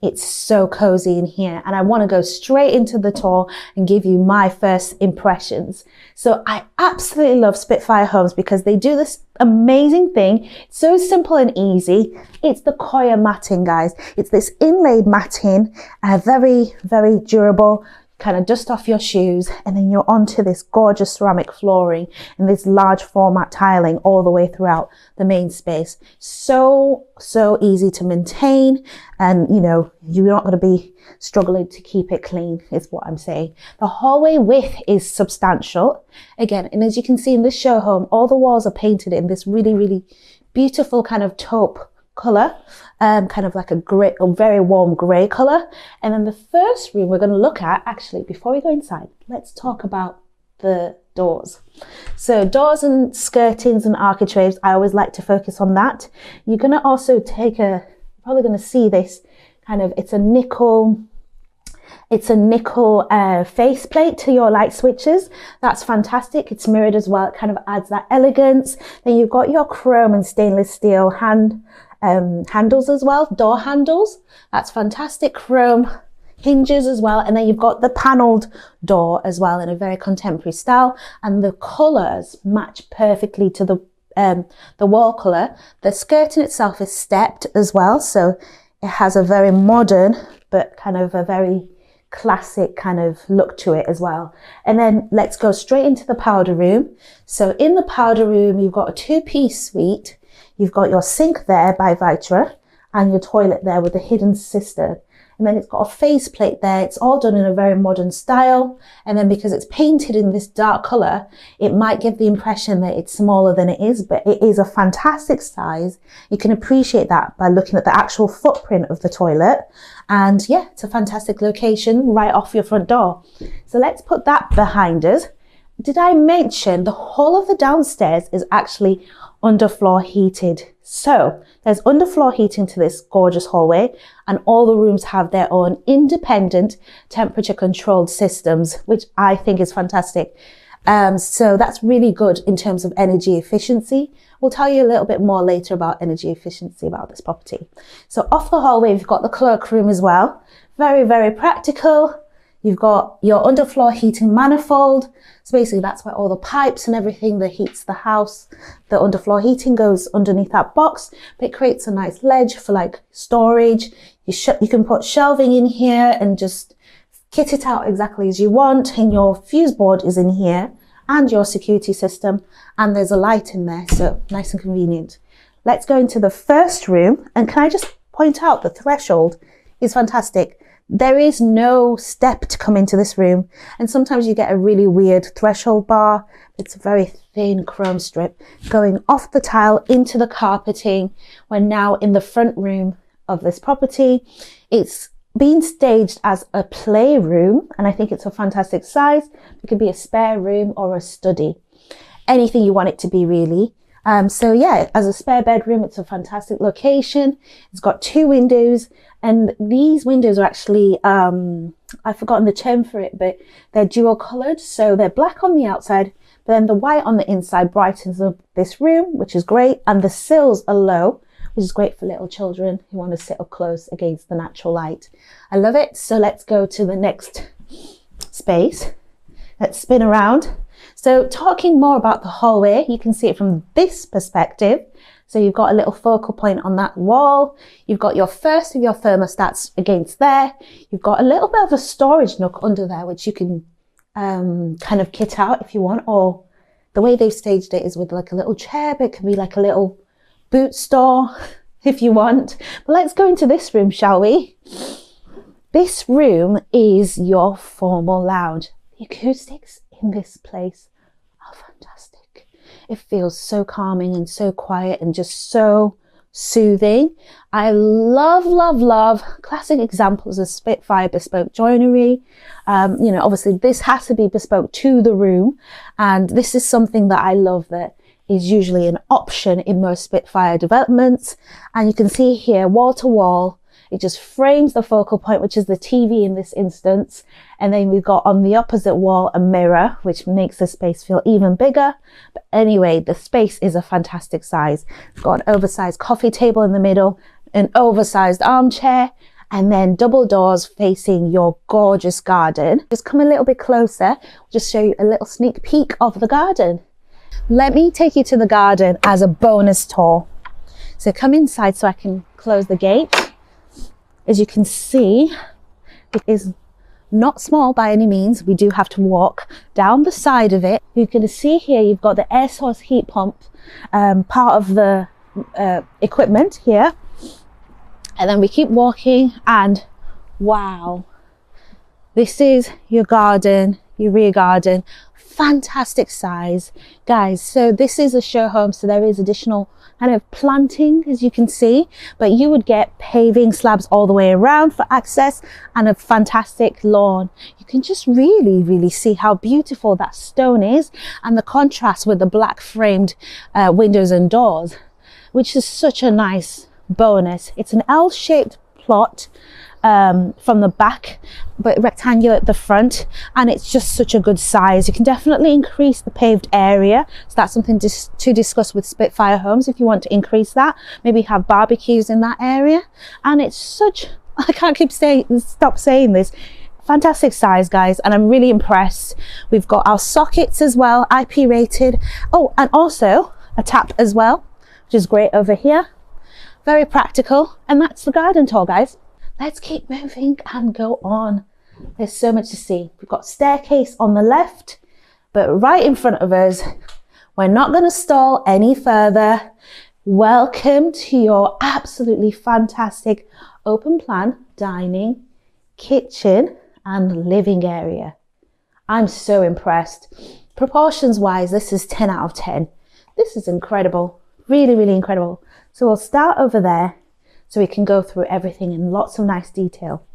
it's so cozy in here, and I want to go straight into the tour and give you my first impressions. So I absolutely love Spitfire Homes because they do this amazing thing. It's so simple and easy. It's the Koya matting, guys. It's this inlaid matting, very, very durable. Kind of dust off your shoes, and then you're onto this gorgeous ceramic flooring and this large format tiling all the way throughout the main space. So easy to maintain, and you know, you're not going to be struggling to keep it clean, is what I'm saying. The hallway width is substantial again, and as you can see in this show home, all the walls are painted in this really, really beautiful kind of taupe color, kind of like a grey, a very warm grey color. And then the first room we're going to look at, actually before we go inside, let's talk about the doors. So doors and skirtings and architraves, I always like to focus on that. You're going to also take a, probably going to see this kind of, it's a nickel faceplate to your light switches. That's fantastic. It's mirrored as well. It kind of adds that elegance. Then you've got your chrome and stainless steel handles as well, door handles. That's fantastic. Chrome hinges as well. And then you've got the panelled door as well in a very contemporary style. And the colours match perfectly to the wall colour. The skirting itself is stepped as well. So it has a very modern, but kind of a very classic kind of look to it as well. And then let's go straight into the powder room. So in the powder room, you've got a 2-piece suite. You've got your sink there by Vitra and your toilet there with a hidden cistern. And then it's got a faceplate there. It's all done in a very modern style. And then because it's painted in this dark color, it might give the impression that it's smaller than it is, but it is a fantastic size. You can appreciate that by looking at the actual footprint of the toilet. And yeah, it's a fantastic location right off your front door. So let's put that behind us. Did I mention the whole of the downstairs is actually underfloor heated? So there's underfloor heating to this gorgeous hallway, and all the rooms have their own independent temperature controlled systems, which I think is fantastic. So that's really good in terms of energy efficiency. We'll tell you a little bit more later about energy efficiency about this property. So off the hallway, we've got the cloakroom as well. Very, very practical. You've got your underfloor heating manifold. So basically that's where all the pipes and everything that heats the house, the underfloor heating goes underneath that box, but it creates a nice ledge for like storage. You can put shelving in here and just kit it out exactly as you want. And your fuse board is in here and your security system. And there's a light in there, so nice and convenient. Let's go into the first room. And can I just point out the threshold is fantastic. There is no step to come into this room, and sometimes you get a really weird threshold bar. It's a very thin chrome strip going off the tile into the carpeting. We're now in the front room of this property. It's been staged as a playroom, and I think it's a fantastic size. It could be a spare room or a study, anything you want it to be really. So yeah, as a spare bedroom, it's a fantastic location. It's got 2 windows, and these windows are actually, I've forgotten the term for it, but they're dual coloured. So they're black on the outside, But then the white on the inside brightens up this room, which is great. And the sills are low, which is great for little children who want to sit up close against the natural light. I love it. So let's go to the next space. Let's spin around. So talking more about the hallway, you can see it from this perspective. So you've got a little focal point on that wall. You've got your first of your thermostats against there. You've got a little bit of a storage nook under there, which you can kind of kit out if you want, or the way they've staged it is with like a little chair, but it can be like a little boot store if you want. But let's go into this room, shall we? This room is your formal lounge. The acoustics in this place are fantastic. It feels so calming and so quiet and just so soothing. I love, love, love classic examples of Spitfire bespoke joinery. You know, obviously this has to be bespoke to the room. And this is something that I love that is usually an option in most Spitfire developments. And you can see here, wall to wall, it just frames the focal point, which is the TV in this instance. And then we've got on the opposite wall a mirror, which makes the space feel even bigger. But anyway, the space is a fantastic size. We've got an oversized coffee table in the middle, an oversized armchair, and then double doors facing your gorgeous garden. Just come a little bit closer, just show you a little sneak peek of the garden. Let me take you to the garden as a bonus tour. So come inside so I can close the gate. As you can see, it is not small by any means. We do have to walk down the side of it. You can see here, you've got the air source heat pump, part of the equipment here. And then we keep walking and wow, this is your garden, your rear garden. Fantastic size, guys. So this is a show home, so there is additional kind of planting, as you can see, but you would get paving slabs all the way around for access and a fantastic lawn. You can just really see how beautiful that stone is and the contrast with the black framed windows and doors, which is such a nice bonus. It's an L-shaped plot from the back, but rectangular at the front, and it's just such a good size. You can definitely increase the paved area, so that's something to discuss with Spitfire Homes if you want to increase that. Maybe have barbecues in that area. And it's such, I can't stop saying this, fantastic size, guys, and I'm really impressed. We've got our sockets as well, IP rated. Oh, and also a tap as well, which is great over here. Very practical. And that's the garden tour, guys. Let's keep moving and go on. There's so much to see. We've got staircase on the left, but right in front of us, we're not going to stall any further. Welcome to your absolutely fantastic open plan dining, kitchen and living area. I'm so impressed. Proportions wise, this is 10 out of 10. This is incredible. Really incredible. So we'll start over there so we can go through everything in lots of nice detail.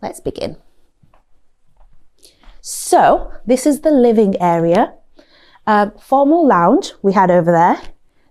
Let's begin. So this is the living area. Formal lounge we had over there.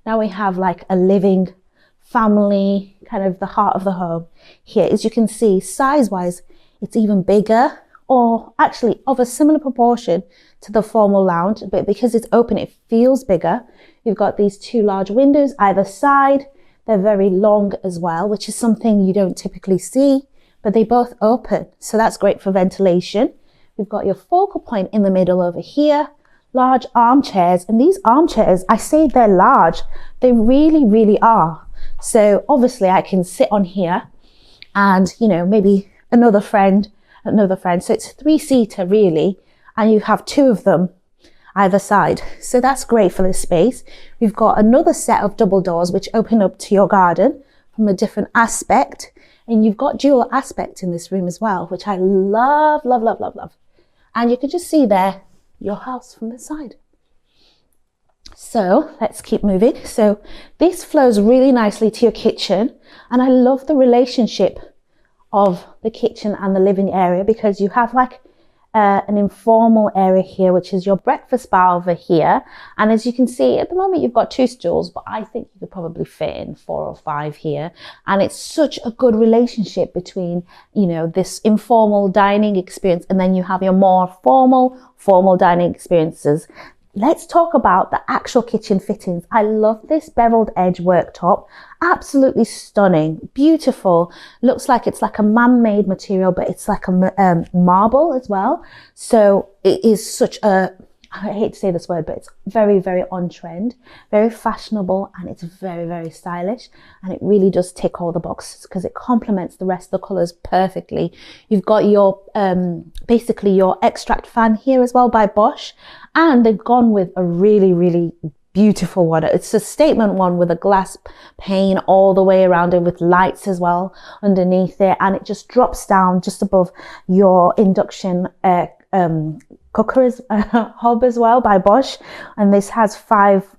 Now we have like a living family, kind of the heart of the home. Here, as you can see, size-wise, it's even bigger, or actually of a similar proportion to the formal lounge, but because it's open, it feels bigger. You've got these two large windows either side. They're very long as well, which is something you don't typically see, but they both open. So that's great for ventilation. We've got your focal point in the middle over here, large armchairs. And these armchairs, I say they're large. They really are. So obviously I can sit on here and, you know, maybe another friend. So it's a 3-seater really, and you have 2 of them either side. So that's great for this space. We've got another set of double doors which open up to your garden from a different aspect. And you've got dual aspect in this room as well, which I love. And you can just see there your house from the side. So let's keep moving. So this flows really nicely to your kitchen. And I love the relationship of the kitchen and the living area, because you have like an informal area here, which is your breakfast bar over here. And as you can see, at the moment you've got 2 stools, but I think you could probably fit in 4 or 5 here. And it's such a good relationship between, you know, this informal dining experience, and then you have your more formal dining experiences. let's talk about the actual kitchen fittings. I love this beveled edge worktop. Absolutely stunning, beautiful. Looks like it's like a man-made material, but it's like a marble as well. So it is such a, I hate to say this word, but it's very, very on trend, very fashionable, and it's very, very stylish. And it really does tick all the boxes because it complements the rest of the colours perfectly. You've got your, basically your extract fan here as well by Bosch. And they've gone with a really, really beautiful one. It's a statement one with a glass pane all the way around it with lights as well underneath it. And it just drops down just above your induction cooker hob as well by Bosch, and this has 5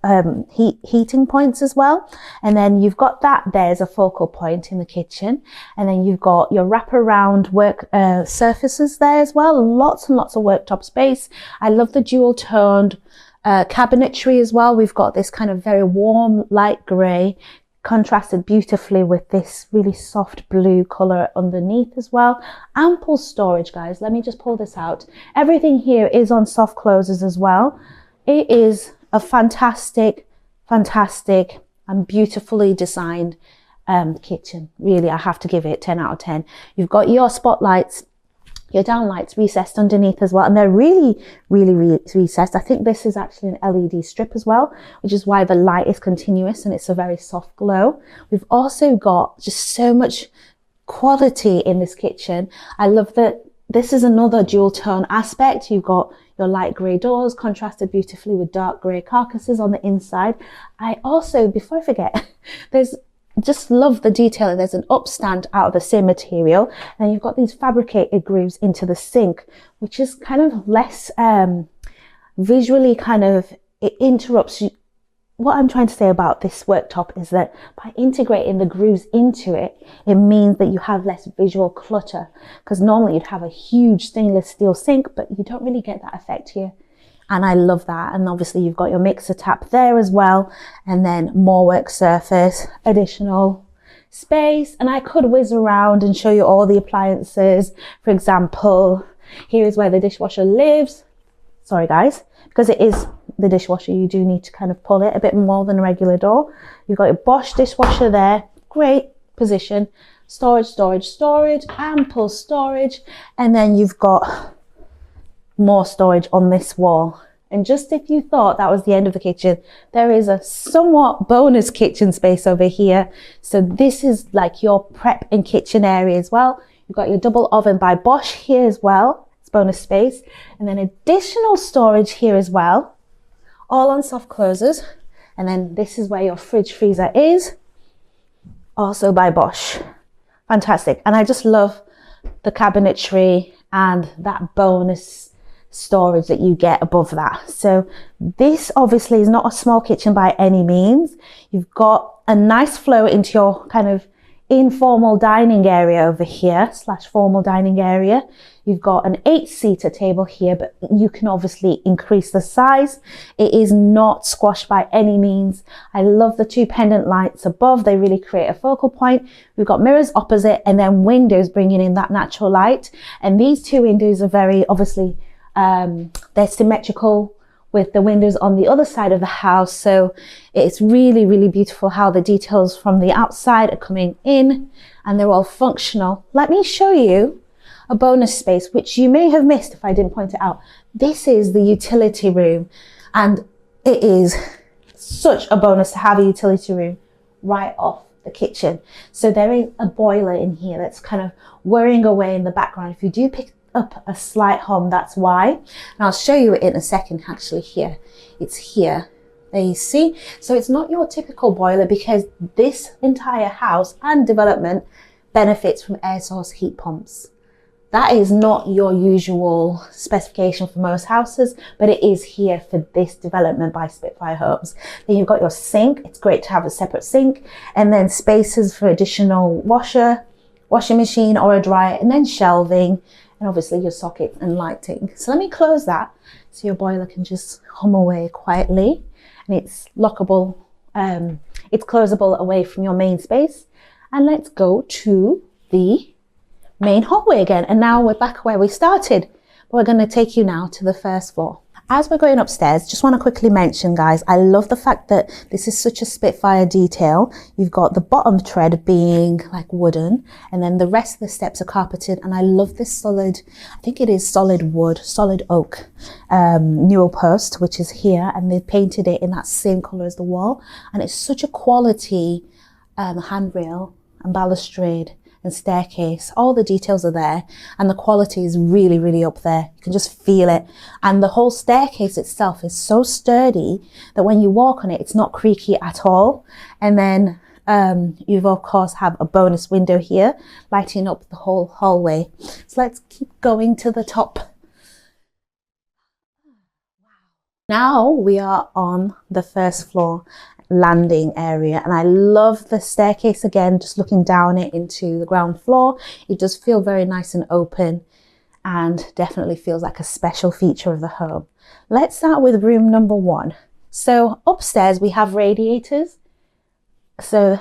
heating points as well. And then you've got that there's a focal point in the kitchen, and then you've got your wraparound work surfaces there as well. Lots and lots of worktop space. I love the dual toned cabinetry as well. We've got this kind of very warm light grey contrasted beautifully with this really soft blue color underneath as well. Ample storage, guys. Let me just pull this out. Everything here is on soft closes as well. It is a fantastic and beautifully designed kitchen. Really, I have to give it 10 out of 10. You've got your spotlights, your downlights recessed underneath as well, and they're really recessed. I think this is actually an LED strip as well, which is why the light is continuous and it's a very soft glow. We've also got just so much quality in this kitchen. I love that this is another dual tone aspect. You've got your light grey doors contrasted beautifully with dark grey carcasses on the inside. I also, before I forget, just love the detail. There's an upstand out of the same material, and you've got these fabricated grooves into the sink, which is kind of less visually kind of, it interrupts you. What I'm trying to say about this worktop is that by integrating the grooves into it, it means that you have less visual clutter, because normally you'd have a huge stainless steel sink, but you don't really get that effect here. And I love that. And obviously you've got your mixer tap there as well. And then more work surface, additional space. And I could whiz around and show you all the appliances. For example, here is where the dishwasher lives. Sorry guys, because it is the dishwasher, you do need to kind of pull it a bit more than a regular door. You've got your Bosch dishwasher there. Great position. Storage, ample storage. And then you've got more storage on this wall. And just if you thought that was the end of the kitchen, there is a somewhat bonus kitchen space over here. So this is like your prep and kitchen area as well. You've got your double oven by Bosch here as well. It's bonus space. And then additional storage here as well, all on soft closes. And then this is where your fridge freezer is, also by Bosch. Fantastic. And I just love the cabinetry and that bonus storage that you get above that. So this obviously is not a small kitchen by any means. You've got a nice flow into your kind of informal dining area over here / formal dining area. You've got an 8-seater table here, but you can obviously increase the size. It is not squashed by any means. I love the 2 pendant lights above. They really create a focal point. We've got mirrors opposite and then windows bringing in that natural light. And these 2 windows are very obviously they're symmetrical with the windows on the other side of the house. So it's really beautiful how the details from the outside are coming in and they're all functional. Let me show you a bonus space, which you may have missed if I didn't point it out. This is the utility room, and it is such a bonus to have a utility room right off the kitchen. So there is a boiler in here that's kind of whirring away in the background. If you do pick up a slight hum, that's why. And I'll show you it in a second. Actually, here, it's here. There you see. So it's not your typical boiler, because this entire house and development benefits from air source heat pumps. That is not your usual specification for most houses, but it is here for this development by Spitfire Homes. Then you've got your sink. It's great to have a separate sink, and then spaces for additional washing machine or a dryer, and then shelving, and obviously your socket and lighting. So let me close that so your boiler can just hum away quietly, and it's lockable, it's closable away from your main space. And let's go to the main hallway again. And now we're back where we started. We're going to take you now to the first floor. As we're going upstairs, just want to quickly mention, guys, I love the fact that this is such a Spitfire detail. You've got the bottom tread being like wooden, and then the rest of the steps are carpeted. And I love this solid, I think it is solid wood, solid oak newel post, which is here, and they painted it in that same color as the wall. And it's such a quality handrail and balustrade and staircase. All the details are there, and the quality is really, really up there. You can just feel it. And the whole staircase itself is so sturdy that when you walk on it, it's not creaky at all. And then you've of course have a bonus window here, lighting up the whole hallway. So let's keep going to the top. Now we are on the first floor landing area, and I love the staircase again, just looking down it into the ground floor. It does feel very nice and open, and definitely feels like a special feature of the home. Let's start with room number 1. So upstairs we have radiators. So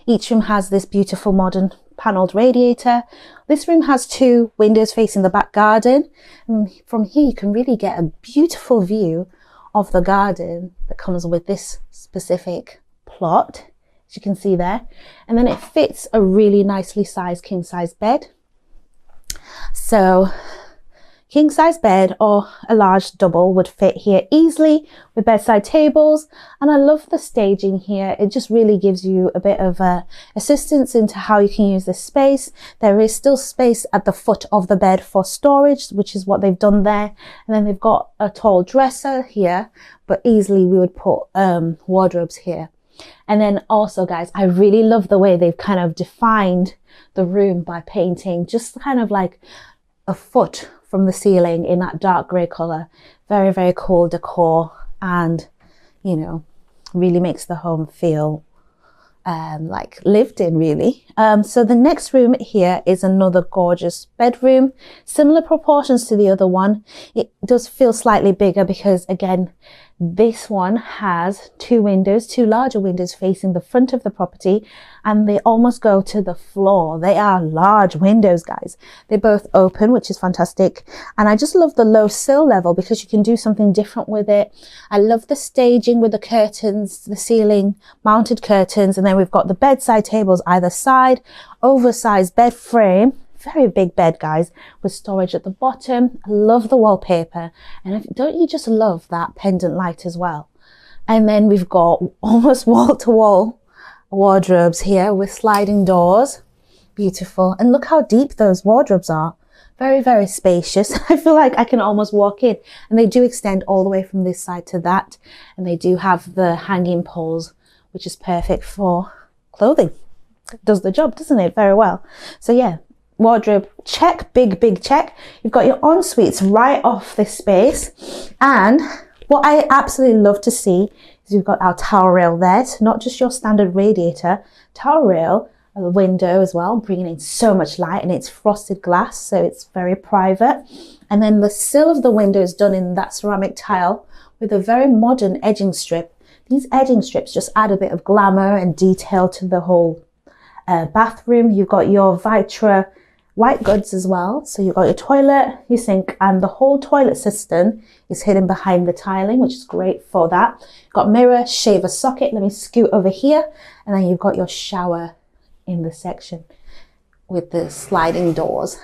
each room has this beautiful modern panelled radiator. This room has 2 windows facing the back garden, and from here you can really get a beautiful view of the garden that comes with this specific plot, as you can see there. And then it fits a really nicely sized king size bed. So king size bed or a large double would fit here easily with bedside tables. And I love the staging here. It just really gives you a bit of assistance into how you can use this space. There is still space at the foot of the bed for storage, which is what they've done there. And then they've got a tall dresser here, but easily we would put wardrobes here. And then also, guys, I really love the way they've kind of defined the room by painting just kind of like a foot from the ceiling in that dark grey colour. Very, very cool decor, and, you know, really makes the home feel like lived in, really. So the next room here is another gorgeous bedroom, similar proportions to the other one. It does feel slightly bigger because, again, this one has 2 windows, 2 larger windows facing the front of the property, and they almost go to the floor. They are large windows, guys. They both open, which is fantastic. And I just love the low sill level because you can do something different with it. I love the staging with the curtains, the ceiling mounted curtains, and then we've got the bedside tables either side, oversized bed frame. Very big bed, guys, with storage at the bottom. I love the wallpaper, and don't you just love that pendant light as well? And then we've got almost wall-to-wall wardrobes here with sliding doors. Beautiful. And look how deep those wardrobes are. Very, very spacious. I feel like I can almost walk in, and they do extend all the way from this side to that, and they do have the hanging poles, which is perfect for clothing. Does the job, doesn't it? Very well. So yeah, wardrobe check, big check. You've got your en-suites right off this space, and what I absolutely love to see is you've got our towel rail there. So not just your standard radiator, towel rail, a window as well, bringing in so much light, and it's frosted glass, so it's very private. And then the sill of the window is done in that ceramic tile with a very modern edging strip. These edging strips just add a bit of glamour and detail to the whole bathroom. You've got your Vitra white goods as well. So you've got your toilet, your sink, and the whole toilet system is hidden behind the tiling, which is great for that. You've got mirror, shaver socket. Let me scoot over here. And then you've got your shower in the section with the sliding doors.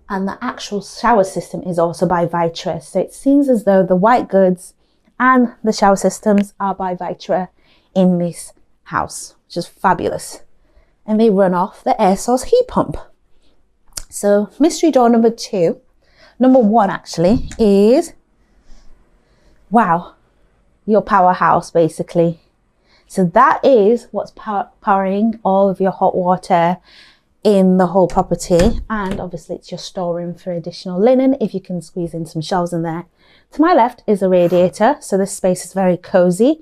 And the actual shower system is also by Vitra. So it seems as though the white goods and the shower systems are by Vitra in this house, which is fabulous. And they run off the air source heat pump. So mystery door number 1 actually is, wow, your powerhouse basically. So that is what's powering all of your hot water in the whole property. And obviously it's your storeroom for additional linen if you can squeeze in some shelves in there. To my left is a radiator, so this space is very cozy.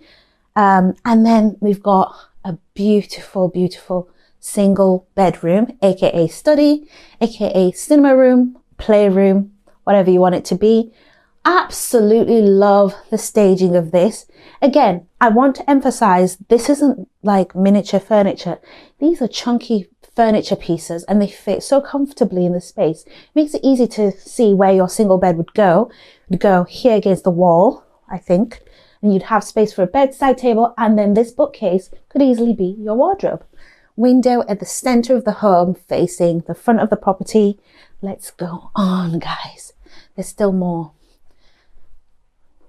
And then we've got a beautiful single bedroom, aka study, aka cinema room, playroom, whatever you want it to be. Absolutely love the staging of this. Again, I want to emphasize this isn't like miniature furniture. These are chunky furniture pieces, and they fit so comfortably in the space. It makes it easy to see where your single bed would go. It would go here against the wall, I think, and you'd have space for a bedside table, and then this bookcase could easily be your wardrobe. Window at the center of the home facing the front of the property. Let's go on, guys. There's still more.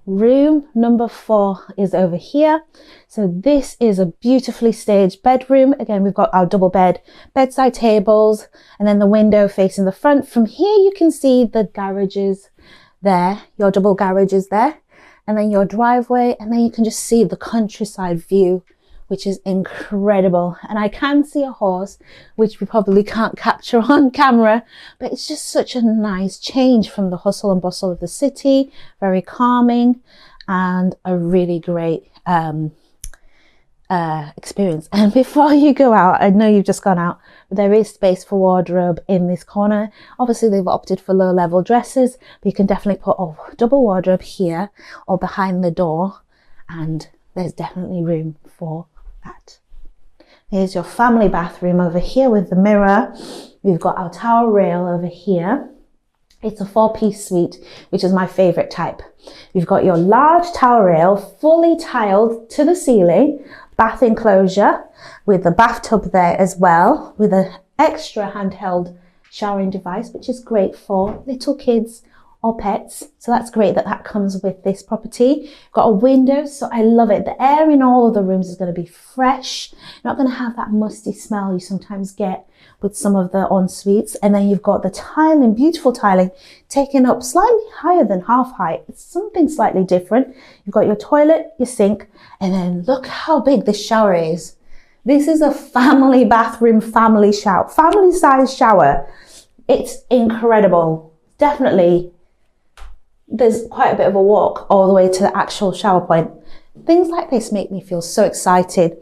Room number 4 is over here. So this is a beautifully staged bedroom. Again, we've got our double bed, bedside tables, and then the window facing the front. From here, you can see the garages there, your double garages there, and then your driveway, and then you can just see the countryside view, which is incredible. And I can see a horse, which we probably can't capture on camera, but it's just such a nice change from the hustle and bustle of the city. Very calming and a really great experience. And before you go out, I know you've just gone out, but there is space for wardrobe in this corner. Obviously they've opted for low level dresses, but you can definitely put a double wardrobe here or behind the door, and there's definitely room for that. Here's your family bathroom over here with the mirror. We've got our towel rail over here. It's a 4-piece suite, which is my favorite type. You've got your large towel rail, fully tiled to the ceiling, bath enclosure with the bathtub there as well, with an extra handheld showering device, which is great for little kids or pets. So that's great that that comes with this property. Got a window, so I love it. The air in all of the rooms is going to be fresh. You're not going to have that musty smell you sometimes get with some of the en-suites. And then you've got the tiling, beautiful tiling, taken up slightly higher than half height. It's something slightly different. You've got your toilet, your sink, and then look how big this shower is. This is a family bathroom, family shower, family size shower. It's incredible. Definitely, there's quite a bit of a walk all the way to the actual shower point. Things like this make me feel so excited.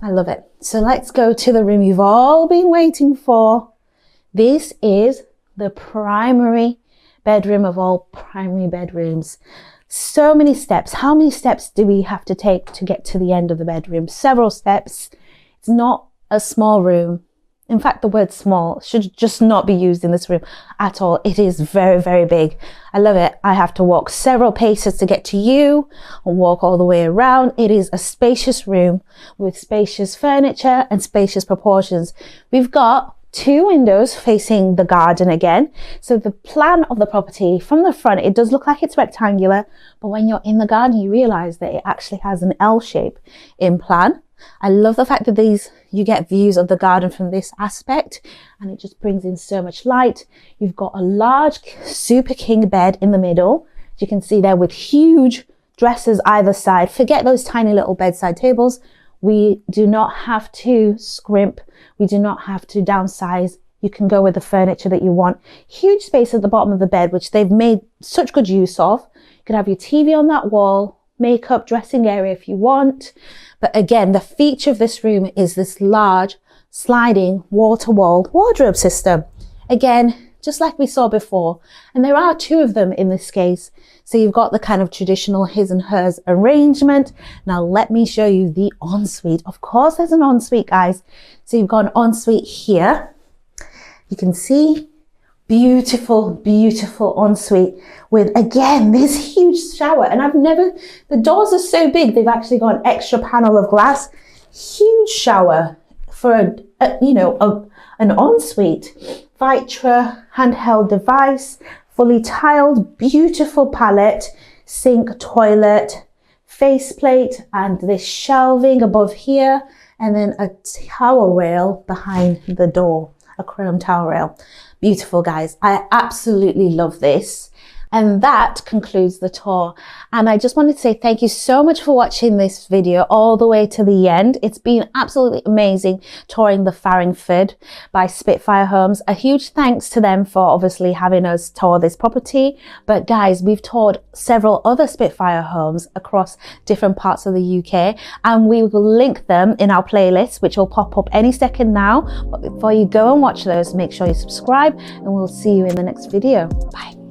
I love it. So let's go to the room you've all been waiting for. This is the primary bedroom of all primary bedrooms. So many steps. How many steps do we have to take to get to the end of the bedroom? Several steps. It's not a small room. In fact, the word small should just not be used in this room at all. It is very, very big. I love it. I have to walk several paces to get to you and walk all the way around. It is a spacious room with spacious furniture and spacious proportions. We've got 2 windows facing the garden again. So the plan of the property from the front, it does look like it's rectangular, but when you're in the garden, you realize that it actually has an L shape in plan. I love the fact that you get views of the garden from this aspect, and it just brings in so much light. You've got a large super king bed in the middle, as you can see there, with huge dressers either side. Forget those tiny little bedside tables. We do not have to scrimp. We do not have to downsize. You can go with the furniture that you want. Huge space at the bottom of the bed, which they've made such good use of. You can have your TV on that wall, makeup, dressing area if you want. But again, the feature of this room is this large sliding wall-to-wall wardrobe system. Again, just like we saw before. And there are 2 of them in this case. So you've got the kind of traditional his and hers arrangement. Now let me show you the ensuite. Of course, there's an ensuite, guys. So you've got an ensuite here. You can see beautiful, beautiful ensuite with, again, this huge shower. And the doors are so big, they've actually got an extra panel of glass. Huge shower for an ensuite. Vitra handheld device, fully tiled, beautiful palette, sink, toilet, faceplate, and this shelving above here, and then a towel rail behind the door, a chrome towel rail. Beautiful, guys. I absolutely love this. And that concludes the tour. And I just wanted to say thank you so much for watching this video all the way to the end. It's been absolutely amazing touring the Farringford by Spitfire Homes. A huge thanks to them for obviously having us tour this property. But guys, we've toured several other Spitfire homes across different parts of the UK, and we will link them in our playlist, which will pop up any second now. But before you go and watch those, make sure you subscribe, and we'll see you in the next video. Bye.